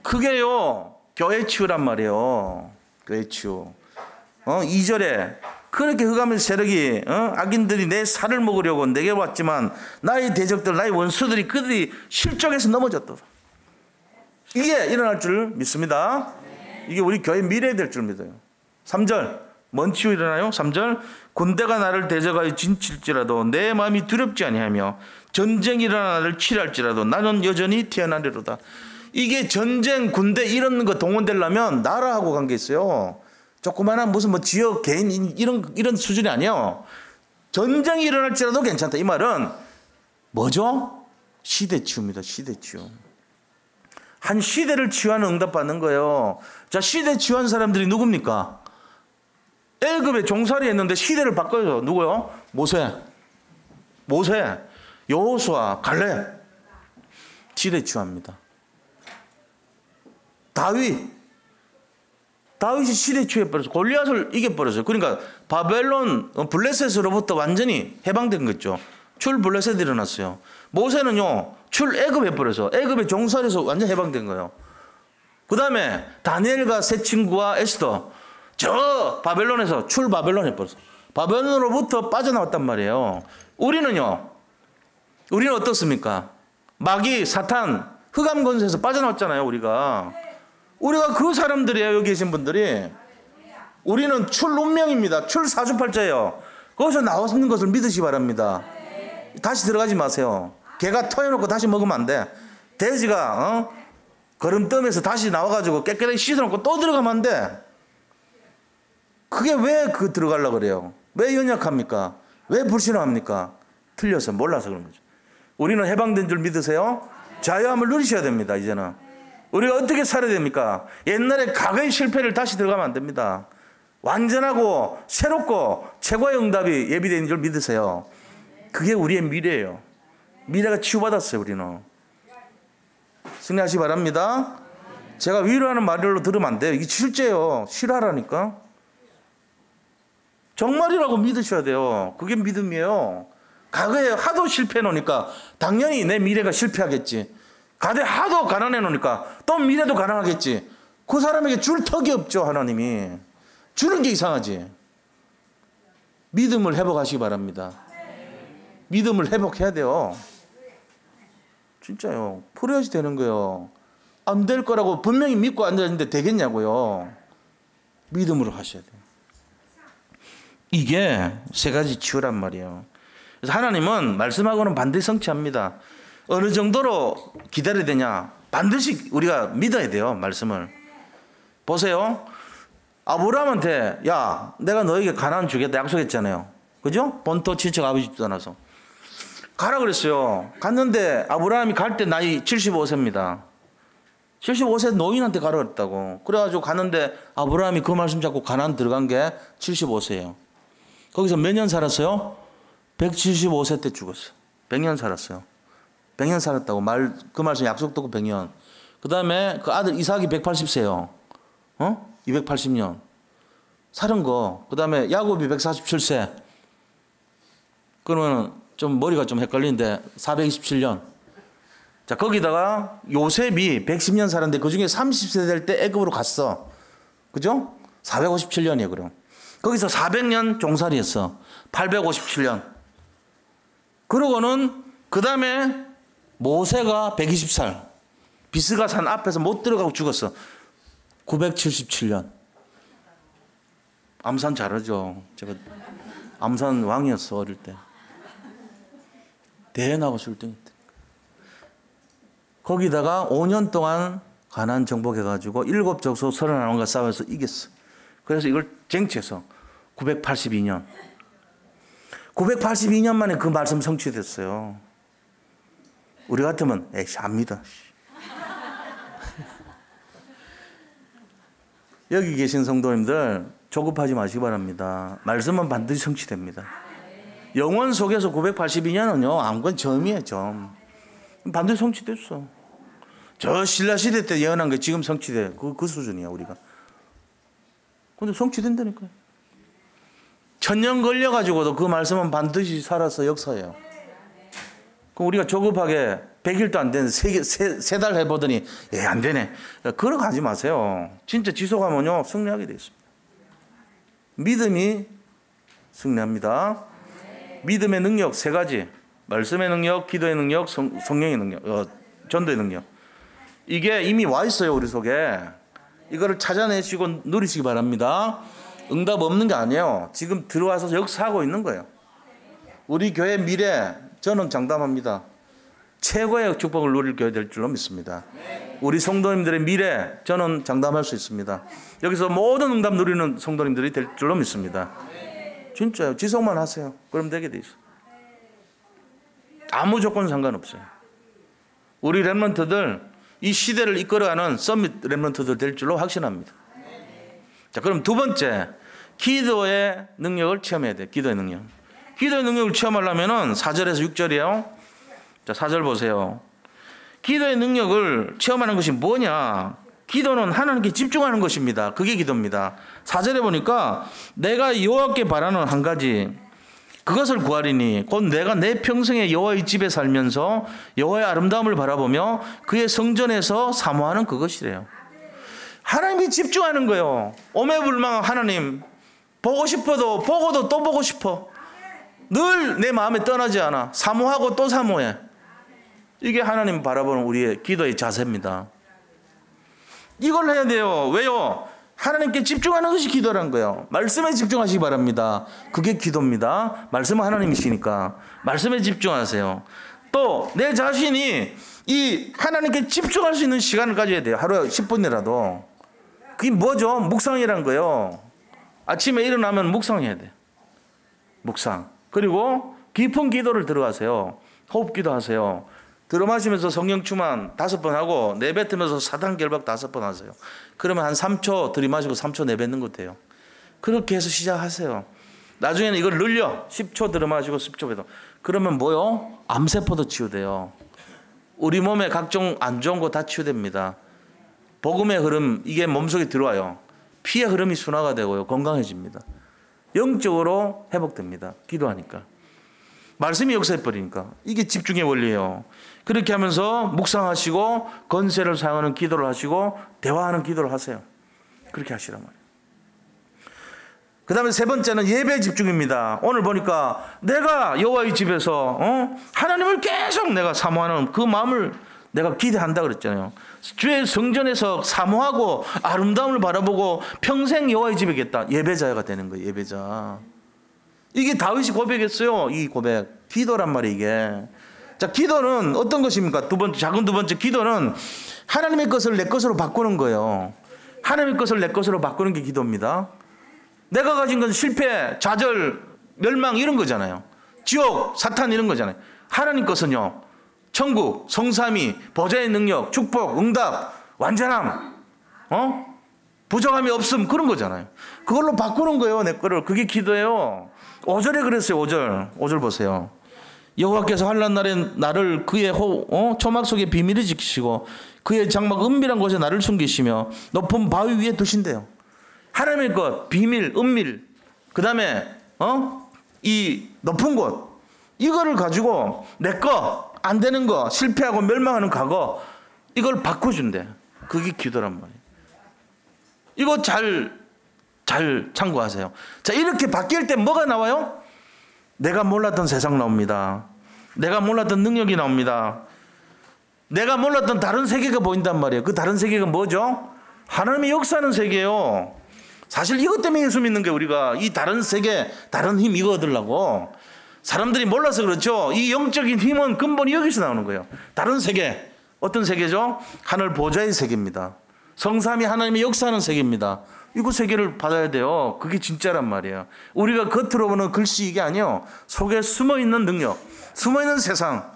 그게요 교회 치유란 말이에요. 교회 치유. 2절에 그렇게 흑암의 세력이 악인들이 내 살을 먹으려고 내게 왔지만 나의 대적들 나의 원수들이 그들이 실족해서 넘어졌다. 이게 일어날 줄 믿습니다. 이게 우리 교회 미래에 될 줄 믿어요. 3절 뭔 치유 일어나요? 3절 군대가 나를 대적하여 진칠지라도 내 마음이 두렵지 아니하며 전쟁이 일어나 나를 치료할지라도 나는 여전히 태어나리로다. 이게 전쟁, 군대 이런 거 동원되려면 나라하고 관계 있어요. 조그마한 무슨 뭐 지역 개인 이런 수준이 아니에요. 전쟁이 일어날지라도 괜찮다. 이 말은 뭐죠? 시대 치유입니다. 시대 치유. 한 시대를 치유하는 응답받는 거예요. 자, 시대 치유한 사람들이 누굽니까? 애굽에 종살이 했는데 시대를 바꿔요. 누구요? 모세, 여호수아, 갈렙. 시대 치유합니다. 다윗이 시대 치유해버렸어요. 골리앗을 이겨버렸어요. 그러니까 바벨론 블레셋으로부터 완전히 해방된 거죠. 출 블레셋이 일어났어요. 모세는요, 출 애굽 해버려서 애굽의 종살이에서 완전 해방된 거예요. 그 다음에 다니엘과 세 친구와 에스더, 저 바벨론에서 출 바벨론 해버렸어. 바벨론으로부터 빠져나왔단 말이에요. 우리는 어떻습니까? 마귀, 사탄, 흑암 권세에서 빠져나왔잖아요. 우리가 그 사람들이에요. 여기 계신 분들이. 우리는 출 운명입니다. 출 사주팔자예요. 거기서 나오는 것을 믿으시 바랍니다. 다시 들어가지 마세요. 개가 토해놓고 다시 먹으면 안 돼. 돼지가 거름뜸에서 다시 나와가지고 깨끗하게 씻어놓고 또 들어가면 안 돼. 그게 왜 들어가려고 그래요? 왜 연약합니까? 왜 불신앙합니까? 틀려서 몰라서 그런 거죠. 우리는 해방된 줄 믿으세요? 자유함을 누리셔야 됩니다. 이제는 우리가 어떻게 살아야 됩니까? 옛날에 과거의 실패를 다시 들어가면 안 됩니다. 완전하고 새롭고 최고의 응답이 예비되어 있는 줄 믿으세요. 그게 우리의 미래예요. 미래가 치유받았어요. 우리는 승리하시기 바랍니다. 제가 위로하는 말로 들으면 안 돼요. 이게 실제예요. 실화라니까. 정말이라고 믿으셔야 돼요. 그게 믿음이에요. 과거에 하도 실패해 놓으니까 당연히 내 미래가 실패하겠지. 과거에 하도 가난해 놓으니까 또 미래도 가난하겠지. 그 사람에게 줄 턱이 없죠. 하나님이 주는 게 이상하지. 믿음을 회복하시기 바랍니다. 믿음을 회복해야 돼요. 진짜요. 풀어야지 되는 거예요. 안 될 거라고 분명히 믿고 앉았는데 되겠냐고요. 믿음으로 하셔야 돼요. 이게 세 가지 치유란 말이에요. 그래서 하나님은 말씀하고는 반드시 성취합니다. 어느 정도로 기다려야 되냐? 반드시 우리가 믿어야 돼요. 말씀을. 보세요. 아브라함한테 야, 내가 너에게 가나안 주겠다 약속했잖아요. 그죠? 본토 친척 아버지 집 떠나서 가라 그랬어요. 갔는데 아브라함이 갈 때 나이 75세입니다. 75세 노인한테 가라 그랬다고. 그래가지고 갔는데 아브라함이 그 말씀 잡고 가나안 들어간 게 75세예요. 거기서 몇 년 살았어요? 175세 때 죽었어요. 100년 살았어요. 100년 살았다고. 그 말씀 약속 듣고 100년. 그 다음에 그 아들 이삭이 180세요. 280년. 살은 거. 그 다음에 야곱이 147세. 그러면 좀 머리가 좀 헷갈리는데 427년. 자, 거기다가 요셉이 110년 살았는데 그 중에 30세 될 때 애굽으로 갔어. 그죠? 457년이에요, 그럼. 거기서 400년 종살이 했어. 857년. 그러고는 그 다음에 모세가 120살. 비스가 산 앞에서 못 들어가고 죽었어. 977년. 암산 잘하죠. 제가 암산 왕이었어, 어릴 때. 대회 나가서 1등했대. 거기다가 5년 동안 가나안 정복해가지고 7족속 39명과 싸워서 이겼어. 그래서 이걸 쟁취해서 982년. 982년 만에 그 말씀 성취됐어요. 우리 같으면 에이씨 압니다. 여기 계신 성도님들 조급하지 마시기 바랍니다. 말씀은 반드시 성취됩니다. 영원 속에서 982년은요 아무건 점이에요. 점. 반드시 성취됐어. 저 신라시대 때 예언한 게 지금 성취돼. 그 수준이야 우리가. 근데 성취된다니까요. 1000년 걸려가지고도 그 말씀은 반드시 살아서 역사예요. 그럼 우리가 조급하게 100일도 안 되는 세 달 해보더니 안 되네. 그러고 가지 마세요. 진짜 지속하면요 승리하게 되어 있습니다. 믿음이 승리합니다. 믿음의 능력 세 가지. 말씀의 능력, 기도의 능력, 성령의 능력, 전도의 능력. 이게 이미 와 있어요 우리 속에. 이거를 찾아내시고 누리시기 바랍니다. 응답 없는 게 아니에요. 지금 들어와서 역사하고 있는 거예요. 우리 교회 미래 저는 장담합니다. 최고의 축복을 누릴 교회 될 줄로 믿습니다. 우리 성도님들의 미래 저는 장담할 수 있습니다. 여기서 모든 응답 누리는 성도님들이 될 줄로 믿습니다. 진짜요. 지속만 하세요. 그럼 되게 돼 있어. 아무 조건 상관없어요. 우리 렘넌트들 이 시대를 이끌어가는 서밋 렘넌트들 될 줄로 확신합니다. 자, 그럼 두 번째, 기도의 능력을 체험해야 돼요. 기도의 능력. 기도의 능력을 체험하려면은 4절에서 6절이에요. 자, 4절 보세요. 기도의 능력을 체험하는 것이 뭐냐? 기도는 하나님께 집중하는 것입니다. 그게 기도입니다. 4절에 보니까 내가 여호와께 바라는 한 가지 그것을 구하리니 곧 내가 내 평생에 여호와의 집에 살면서 여호와의 아름다움을 바라보며 그의 성전에서 사모하는 그것이래요. 하나님이 집중하는 거예요. 오매불망 하나님 보고 싶어도 보고도 또 보고 싶어. 늘 내 마음에 떠나지 않아. 사모하고 또 사모해. 이게 하나님 바라보는 우리의 기도의 자세입니다. 이걸 해야 돼요. 왜요? 하나님께 집중하는 것이 기도라는 거예요. 말씀에 집중하시기 바랍니다. 그게 기도입니다. 말씀은 하나님이시니까 말씀에 집중하세요. 또 내 자신이 이 하나님께 집중할 수 있는 시간을 가져야 돼요. 하루에 10분이라도. 그게 뭐죠? 묵상이라는 거예요. 아침에 일어나면 묵상해야 돼요. 묵상. 그리고 깊은 기도를 들어가세요. 호흡기도 하세요. 들어마시면서 성령 충만 5번 하고 내뱉으면서 사단 결박 5번 하세요. 그러면 한 3초 들이마시고 3초 내뱉는 것 같아요. 그렇게 해서 시작하세요. 나중에는 이걸 늘려. 10초 들어마시고 10초 뱉어. 그러면 뭐요? 암세포도 치유돼요. 우리 몸에 각종 안 좋은 거 다 치유됩니다. 복음의 흐름, 이게 몸속에 들어와요. 피의 흐름이 순화가 되고요. 건강해집니다. 영적으로 회복됩니다. 기도하니까. 말씀이 역사해버리니까. 이게 집중의 원리예요. 그렇게 하면서 묵상하시고 건세를 사용하는 기도를 하시고 대화하는 기도를 하세요. 그렇게 하시란 말이에요. 그 다음에 세 번째는 예배 집중입니다. 오늘 보니까 내가 여호와의 집에서 하나님을 계속 내가 사모하는 그 마음을 내가 기대한다 그랬잖아요. 주의 성전에서 사모하고 아름다움을 바라보고 평생 여호와의 집에 있겠다. 예배자가 되는 거예요. 예배자. 이게 다윗이 고백했어요. 이 고백. 기도란 말이에요. 이게. 자, 기도는 어떤 것입니까? 작은 두 번째 기도는 하나님의 것을 내 것으로 바꾸는 거예요. 하나님의 것을 내 것으로 바꾸는 게 기도입니다. 내가 가진 건 실패, 좌절, 멸망 이런 거잖아요. 지옥, 사탄 이런 거잖아요. 하나님 것은요. 천국, 성삼위, 보좌의 능력, 축복, 응답, 완전함, 부정함이 없음 그런 거잖아요. 그걸로 바꾸는 거예요. 내 거를. 그게 기도예요. 5절에 그랬어요. 5절 보세요. 여호와께서 환난 날에 나를 그의 초막 속에 비밀히 지키시고 그의 장막 은밀한 곳에 나를 숨기시며 높은 바위 위에 두신대요. 하나님의 것, 비밀, 은밀, 그 다음에 이 높은 곳 이거를 가지고 내 거, 안 되는 거, 실패하고 멸망하는 과거 이걸 바꿔준대. 그게 기도란 말이에요. 이거 잘 참고하세요. 자, 이렇게 바뀔 때 뭐가 나와요? 내가 몰랐던 세상 나옵니다. 내가 몰랐던 능력이 나옵니다. 내가 몰랐던 다른 세계가 보인단 말이에요. 그 다른 세계가 뭐죠? 하나님이 역사하는 세계예요. 사실 이것 때문에 예수 믿는 게 우리가 이 다른 세계, 다른 힘 이거 얻으려고 사람들이 몰라서 그렇죠. 이 영적인 힘은 근본이 여기서 나오는 거예요. 다른 세계, 어떤 세계죠? 하늘 보좌의 세계입니다. 성삼위 하나님이 역사하는 세계입니다. 이거 세계를 받아야 돼요. 그게 진짜란 말이에요. 우리가 겉으로 보는 글씨 이게 아니에요. 속에 숨어있는 능력, 숨어있는 세상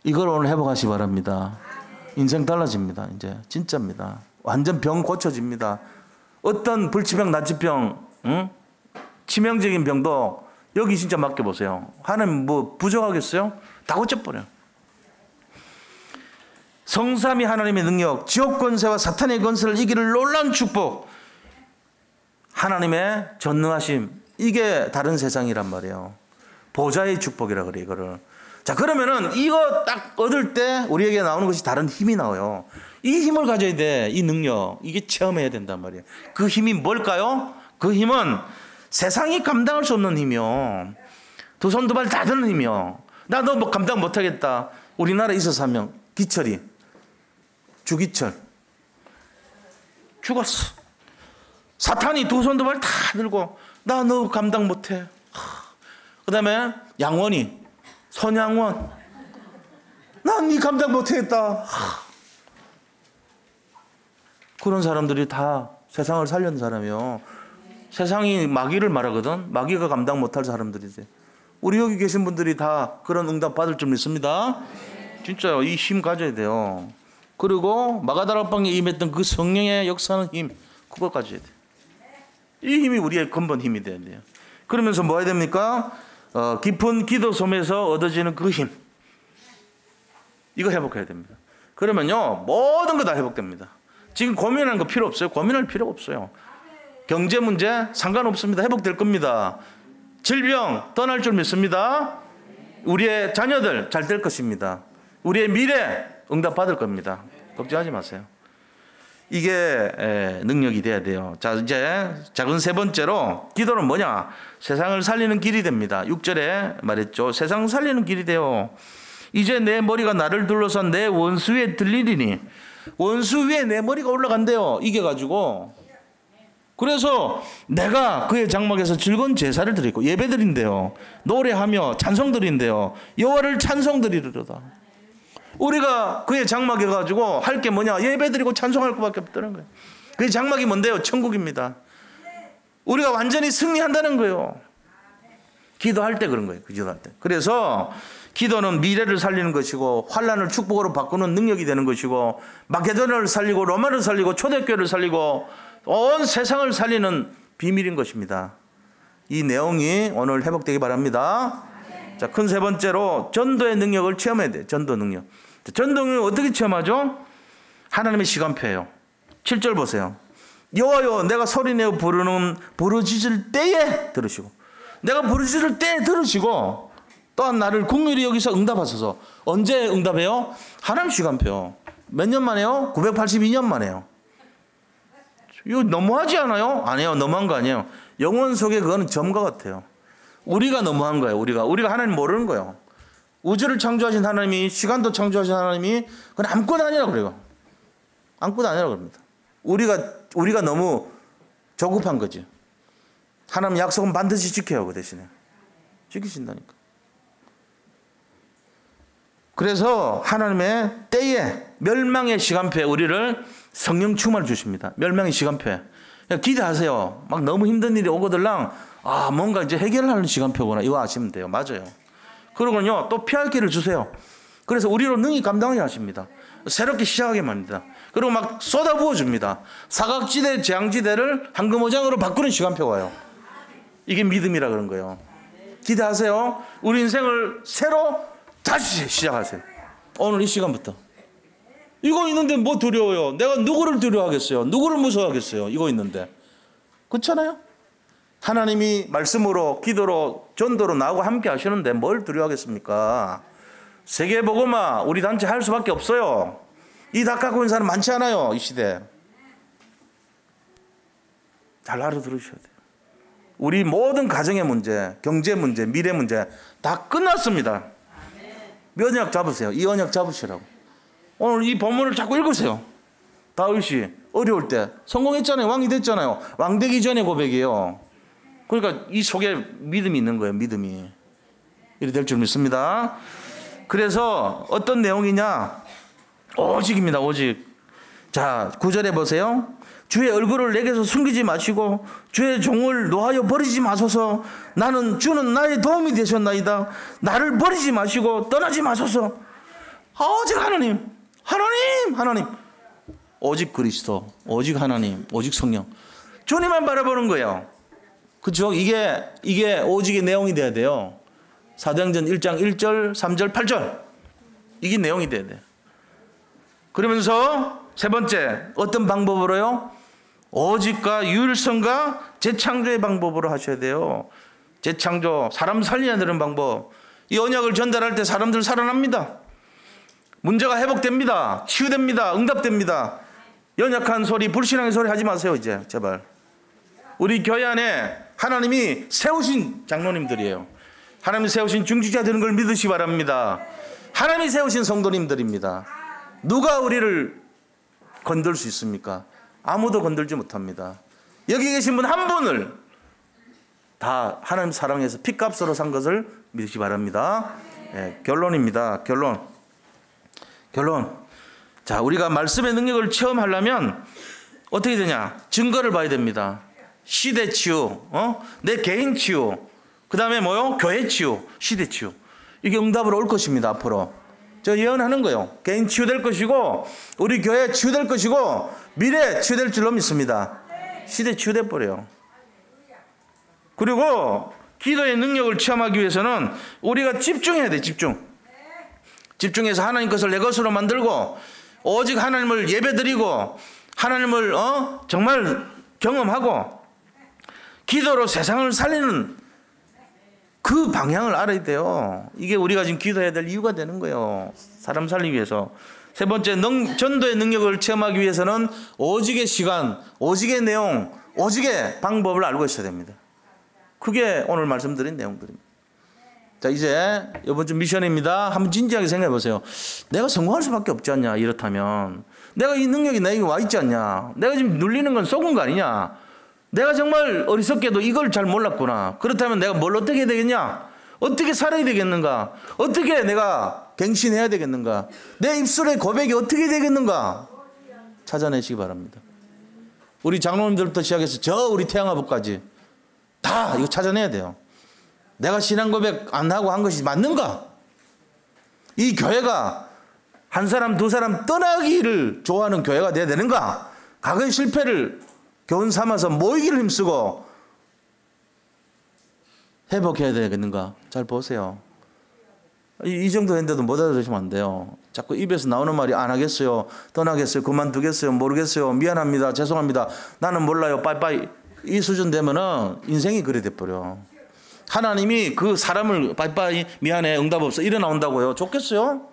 이걸 오늘 회복하시기 바랍니다. 인생 달라집니다. 이제 진짜입니다. 완전 병 고쳐집니다. 어떤 불치병, 난치병, 치명적인 병도 여기 진짜 맡겨보세요. 하나님 뭐 부족하겠어요? 다 고쳐버려요. 성삼위 하나님의 능력, 지옥 권세와 사탄의 권세를 이기를 놀라운 축복, 하나님의 전능하심, 이게 다른 세상이란 말이에요. 보좌의 축복이라 그래 이거를. 자, 그러면은 이거 딱 얻을 때 우리에게 나오는 것이 다른 힘이 나와요. 이 힘을 가져야 돼. 이 능력, 이게 체험해야 된단 말이에요. 그 힘이 뭘까요? 그 힘은 세상이 감당할 수 없는 힘이요. 두 손 두 발 다 드는 힘이요. 나 너 뭐 감당 못하겠다. 우리나라에 있어서 한 명, 기철이, 주기철 죽었어. 사탄이 두 손 두 발 다 들고 나 너 감당 못해. 그 다음에 양원이, 손양원, 난 이 감당 못하겠다. 그런 사람들이 다 세상을 살려는 사람이요. 세상이 마귀를 말하거든. 마귀가 감당 못할 사람들이지. 우리 여기 계신 분들이 다 그런 응답 받을 줄 믿습니다. 진짜요. 이 힘 가져야 돼요. 그리고 마가다락방에 임했던 그 성령의 역사하는 힘, 그걸 가져야 돼요. 이 힘이 우리의 근본 힘이 돼야 돼요. 그러면서 뭐 해야 됩니까? 깊은 기도 속에서 얻어지는 그 힘, 이거 회복해야 됩니다. 그러면요 모든 거 다 회복됩니다. 지금 고민하는 거 필요 없어요. 고민할 필요가 없어요. 경제 문제 상관없습니다. 회복될 겁니다. 질병 떠날 줄 믿습니다. 우리의 자녀들 잘 될 것입니다. 우리의 미래 응답 받을 겁니다. 걱정하지 마세요. 이게 능력이 돼야 돼요. 자, 이제 작은 세 번째로 기도는 뭐냐? 세상을 살리는 길이 됩니다. 6절에 말했죠. 세상 살리는 길이 돼요. 이제 내 머리가 나를 둘러싼 내 원수 위에 들리리니, 원수 위에 내 머리가 올라간대요. 이겨가지고. 그래서 내가 그의 장막에서 즐거운 제사를 드리고 예배 드린대요. 노래하며 찬송 드린대요. 여호와를 찬송 드리리로다. 우리가 그의 장막에 가지고 할 게 뭐냐? 예배 드리고 찬송할 것밖에 없다는 거예요. 그의 장막이 뭔데요? 천국입니다. 우리가 완전히 승리한다는 거예요. 기도할 때 그런 거예요. 기도할 때. 그래서 기도는 미래를 살리는 것이고 환난을 축복으로 바꾸는 능력이 되는 것이고 마케도니아를 살리고 로마를 살리고 초대교회를 살리고 온 세상을 살리는 비밀인 것입니다. 이 내용이 오늘 회복되기 바랍니다. 자, 큰 세 번째로 전도의 능력을 체험해야 돼요. 전도 능력. 전도 능력 어떻게 체험하죠? 하나님의 시간표예요. 7절 보세요. 여호와여 내가 소리내어 부르짖을 때에 들으시고, 내가 부르짖을 때에 들으시고 또한 나를 긍휼히 여기서 응답하소서. 언제 응답해요? 하나님 시간표. 몇 년 만에요? 982년 만에요. 이거 너무하지 않아요? 아니에요. 너무한 거 아니에요. 영혼 속에 그거는 점과 같아요. 우리가 너무한 거예요. 우리가 하나님 모르는 거예요. 우주를 창조하신 하나님이, 시간도 창조하신 하나님이 그건 아무것도 아니라고 그래요. 아무것도 아니라고 그럽니다. 우리가 너무 조급한 거지. 하나님 약속은 반드시 지켜요. 그 대신에 지키신다니까. 그래서 하나님의 때에 멸망의 시간표에 우리를 성령 충만을 주십니다. 멸망의 시간표에 기대하세요. 막 너무 힘든 일이 오거들랑 뭔가 이제 해결하는 시간표구나, 이거 아시면 돼요. 맞아요. 그러고요 또 피할 길을 주세요. 그래서 우리로 능히 감당하게 하십니다. 새롭게 시작하게 만듭니다. 그리고 막 쏟아부어 줍니다. 사각지대 재앙지대를 황금어장으로 바꾸는 시간표가 와요. 이게 믿음이라 그런 거예요. 기대하세요. 우리 인생을 새로 다시 시작하세요. 오늘 이 시간부터. 이거 있는데 뭐 두려워요? 내가 누구를 두려워하겠어요? 누구를 무서워하겠어요? 이거 있는데. 그렇잖아요? 하나님이 말씀으로, 기도로, 전도로 나하고 함께 하시는데 뭘 두려워하겠습니까? 세계복음화 우리 단체 할 수밖에 없어요. 이 다 갖고 있는 사람 많지 않아요, 이 시대. 잘 알아들으셔야 돼요. 우리 모든 가정의 문제, 경제 문제, 미래 문제 다 끝났습니다. 언약 잡으세요. 이 언약 잡으시라고. 오늘 이 본문을 자꾸 읽으세요. 다윗이 어려울 때 성공했잖아요. 왕이 됐잖아요. 왕 되기 전에 고백이에요. 그러니까 이 속에 믿음이 있는 거예요. 믿음이. 이렇게 될 줄 믿습니다. 그래서 어떤 내용이냐? 오직입니다. 오직. 자, 9절에 보세요. 주의 얼굴을 내게서 숨기지 마시고 주의 종을 놓아여 버리지 마소서. 주는 나의 도움이 되셨나이다. 나를 버리지 마시고 떠나지 마소서. 오직 하나님. 오직 그리스도, 오직 하나님, 오직 성령. 주님만 바라보는 거예요. 그렇죠? 이게 오직의 내용이 돼야 돼요. 사도행전 1장 1절, 3절, 8절. 이게 내용이 돼야 돼요. 그러면서 세 번째, 어떤 방법으로요? 오직과 유일성과 재창조의 방법으로 하셔야 돼요. 재창조, 사람 살려내는 방법. 이 언약을 전달할 때 사람들 살아납니다. 문제가 회복됩니다. 치유됩니다. 응답됩니다. 연약한 소리, 불신앙의 소리 하지 마세요. 이제 제발. 우리 교회 안에 하나님이 세우신 장로님들이에요. 하나님이 세우신 중직자 되는 걸 믿으시기 바랍니다. 하나님이 세우신 성도님들입니다. 누가 우리를 건들 수 있습니까? 아무도 건들지 못합니다. 여기 계신 분 한 분을 다 하나님 사랑해서 핏값으로 산 것을 믿으시기 바랍니다. 결론입니다. 결론. 결론. 자, 우리가 말씀의 능력을 체험하려면 어떻게 되냐? 증거를 봐야 됩니다. 시대 치유, 내 개인 치유, 그 다음에 뭐요? 교회 치유, 시대 치유. 이게 응답으로 올 것입니다. 앞으로 저 예언하는 거예요. 개인 치유될 것이고 우리 교회 치유될 것이고 미래 치유될 줄로 믿습니다. 시대 치유돼 버려요. 그리고 기도의 능력을 체험하기 위해서는 우리가 집중해야 돼. 집중해서 하나님 것을 내 것으로 만들고 오직 하나님을 예배드리고 하나님을 정말 경험하고 기도로 세상을 살리는 그 방향을 알아야 돼요. 이게 우리가 지금 기도해야 될 이유가 되는 거예요. 사람 살리기 위해서. 세 번째, 전도의 능력을 체험하기 위해서는 오직의 시간, 오직의 내용, 오직의 방법을 알고 있어야 됩니다. 그게 오늘 말씀드린 내용들입니다. 자, 이제 이번 주 미션입니다. 한번 진지하게 생각해 보세요. 내가 성공할 수밖에 없지 않냐? 이렇다면 내가 이 능력이 내게 와 있지 않냐? 내가 지금 눌리는 건 속은 거 아니냐? 내가 정말 어리석게도 이걸 잘 몰랐구나. 그렇다면 내가 뭘 어떻게 해야 되겠냐? 어떻게 살아야 되겠는가? 어떻게 내가 갱신해야 되겠는가? 내 입술의 고백이 어떻게 되겠는가? 찾아내시기 바랍니다. 우리 장로님들부터 시작해서 우리 태양아부까지 다 이거 찾아내야 돼요. 내가 신앙 고백 안 하고 한 것이 맞는가? 이 교회가 한 사람 두 사람 떠나기를 좋아하는 교회가 돼야 되는가? 과거의 실패를 교훈 삼아서 모이기를 힘쓰고 회복해야 되겠는가? 잘 보세요. 이 정도 했는데도 못 알아들으시면 안 돼요. 자꾸 입에서 나오는 말이 안 하겠어요, 떠나겠어요, 그만두겠어요, 모르겠어요, 미안합니다, 죄송합니다, 나는 몰라요, 빠이빠이. 이 수준 되면은 인생이 그래 돼버려. 하나님이 그 사람을 빠이빠이 미안해 응답 없어 이래 나온다고요? 좋겠어요?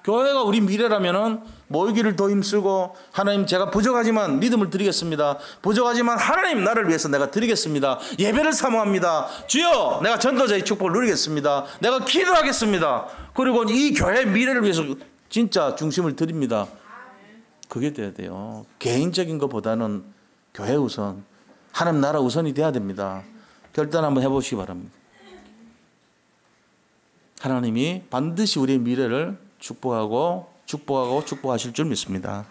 교회가 우리 미래라면은 모이기를 더 힘쓰고 하나님 제가 부족하지만 믿음을 드리겠습니다. 부족하지만 하나님 나를 위해서 내가 드리겠습니다. 예배를 사모합니다. 주여 내가 전도자의 축복을 누리겠습니다. 내가 기도하겠습니다. 그리고 이 교회의 미래를 위해서 진짜 중심을 드립니다. 그게 돼야 돼요. 개인적인 것보다는 교회 우선, 하나님 나라 우선이 돼야 됩니다. 결단 한번 해보시기 바랍니다. 하나님이 반드시 우리의 미래를 축복하실 줄 믿습니다.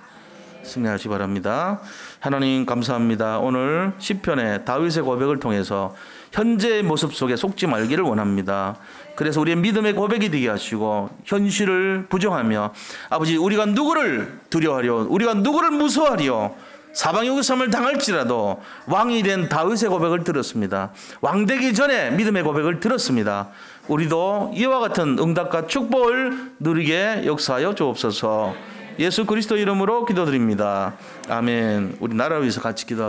승리하시기 바랍니다. 하나님 감사합니다. 오늘 시편의 다윗의 고백을 통해서 현재의 모습 속에 속지 말기를 원합니다. 그래서 우리의 믿음의 고백이 되게 하시고 현실을 부정하며 아버지 우리가 누구를 두려워하려 우리가 누구를 무서워하려 사방의 우상을 당할지라도 왕이 된 다윗의 고백을 들었습니다. 왕 되기 전에 믿음의 고백을 들었습니다. 우리도 이와 같은 응답과 축복을 누리게 역사하여 주옵소서. 예수 그리스도 이름으로 기도드립니다. 아멘. 우리 나라를 위해서 같이 기도하겠습니다.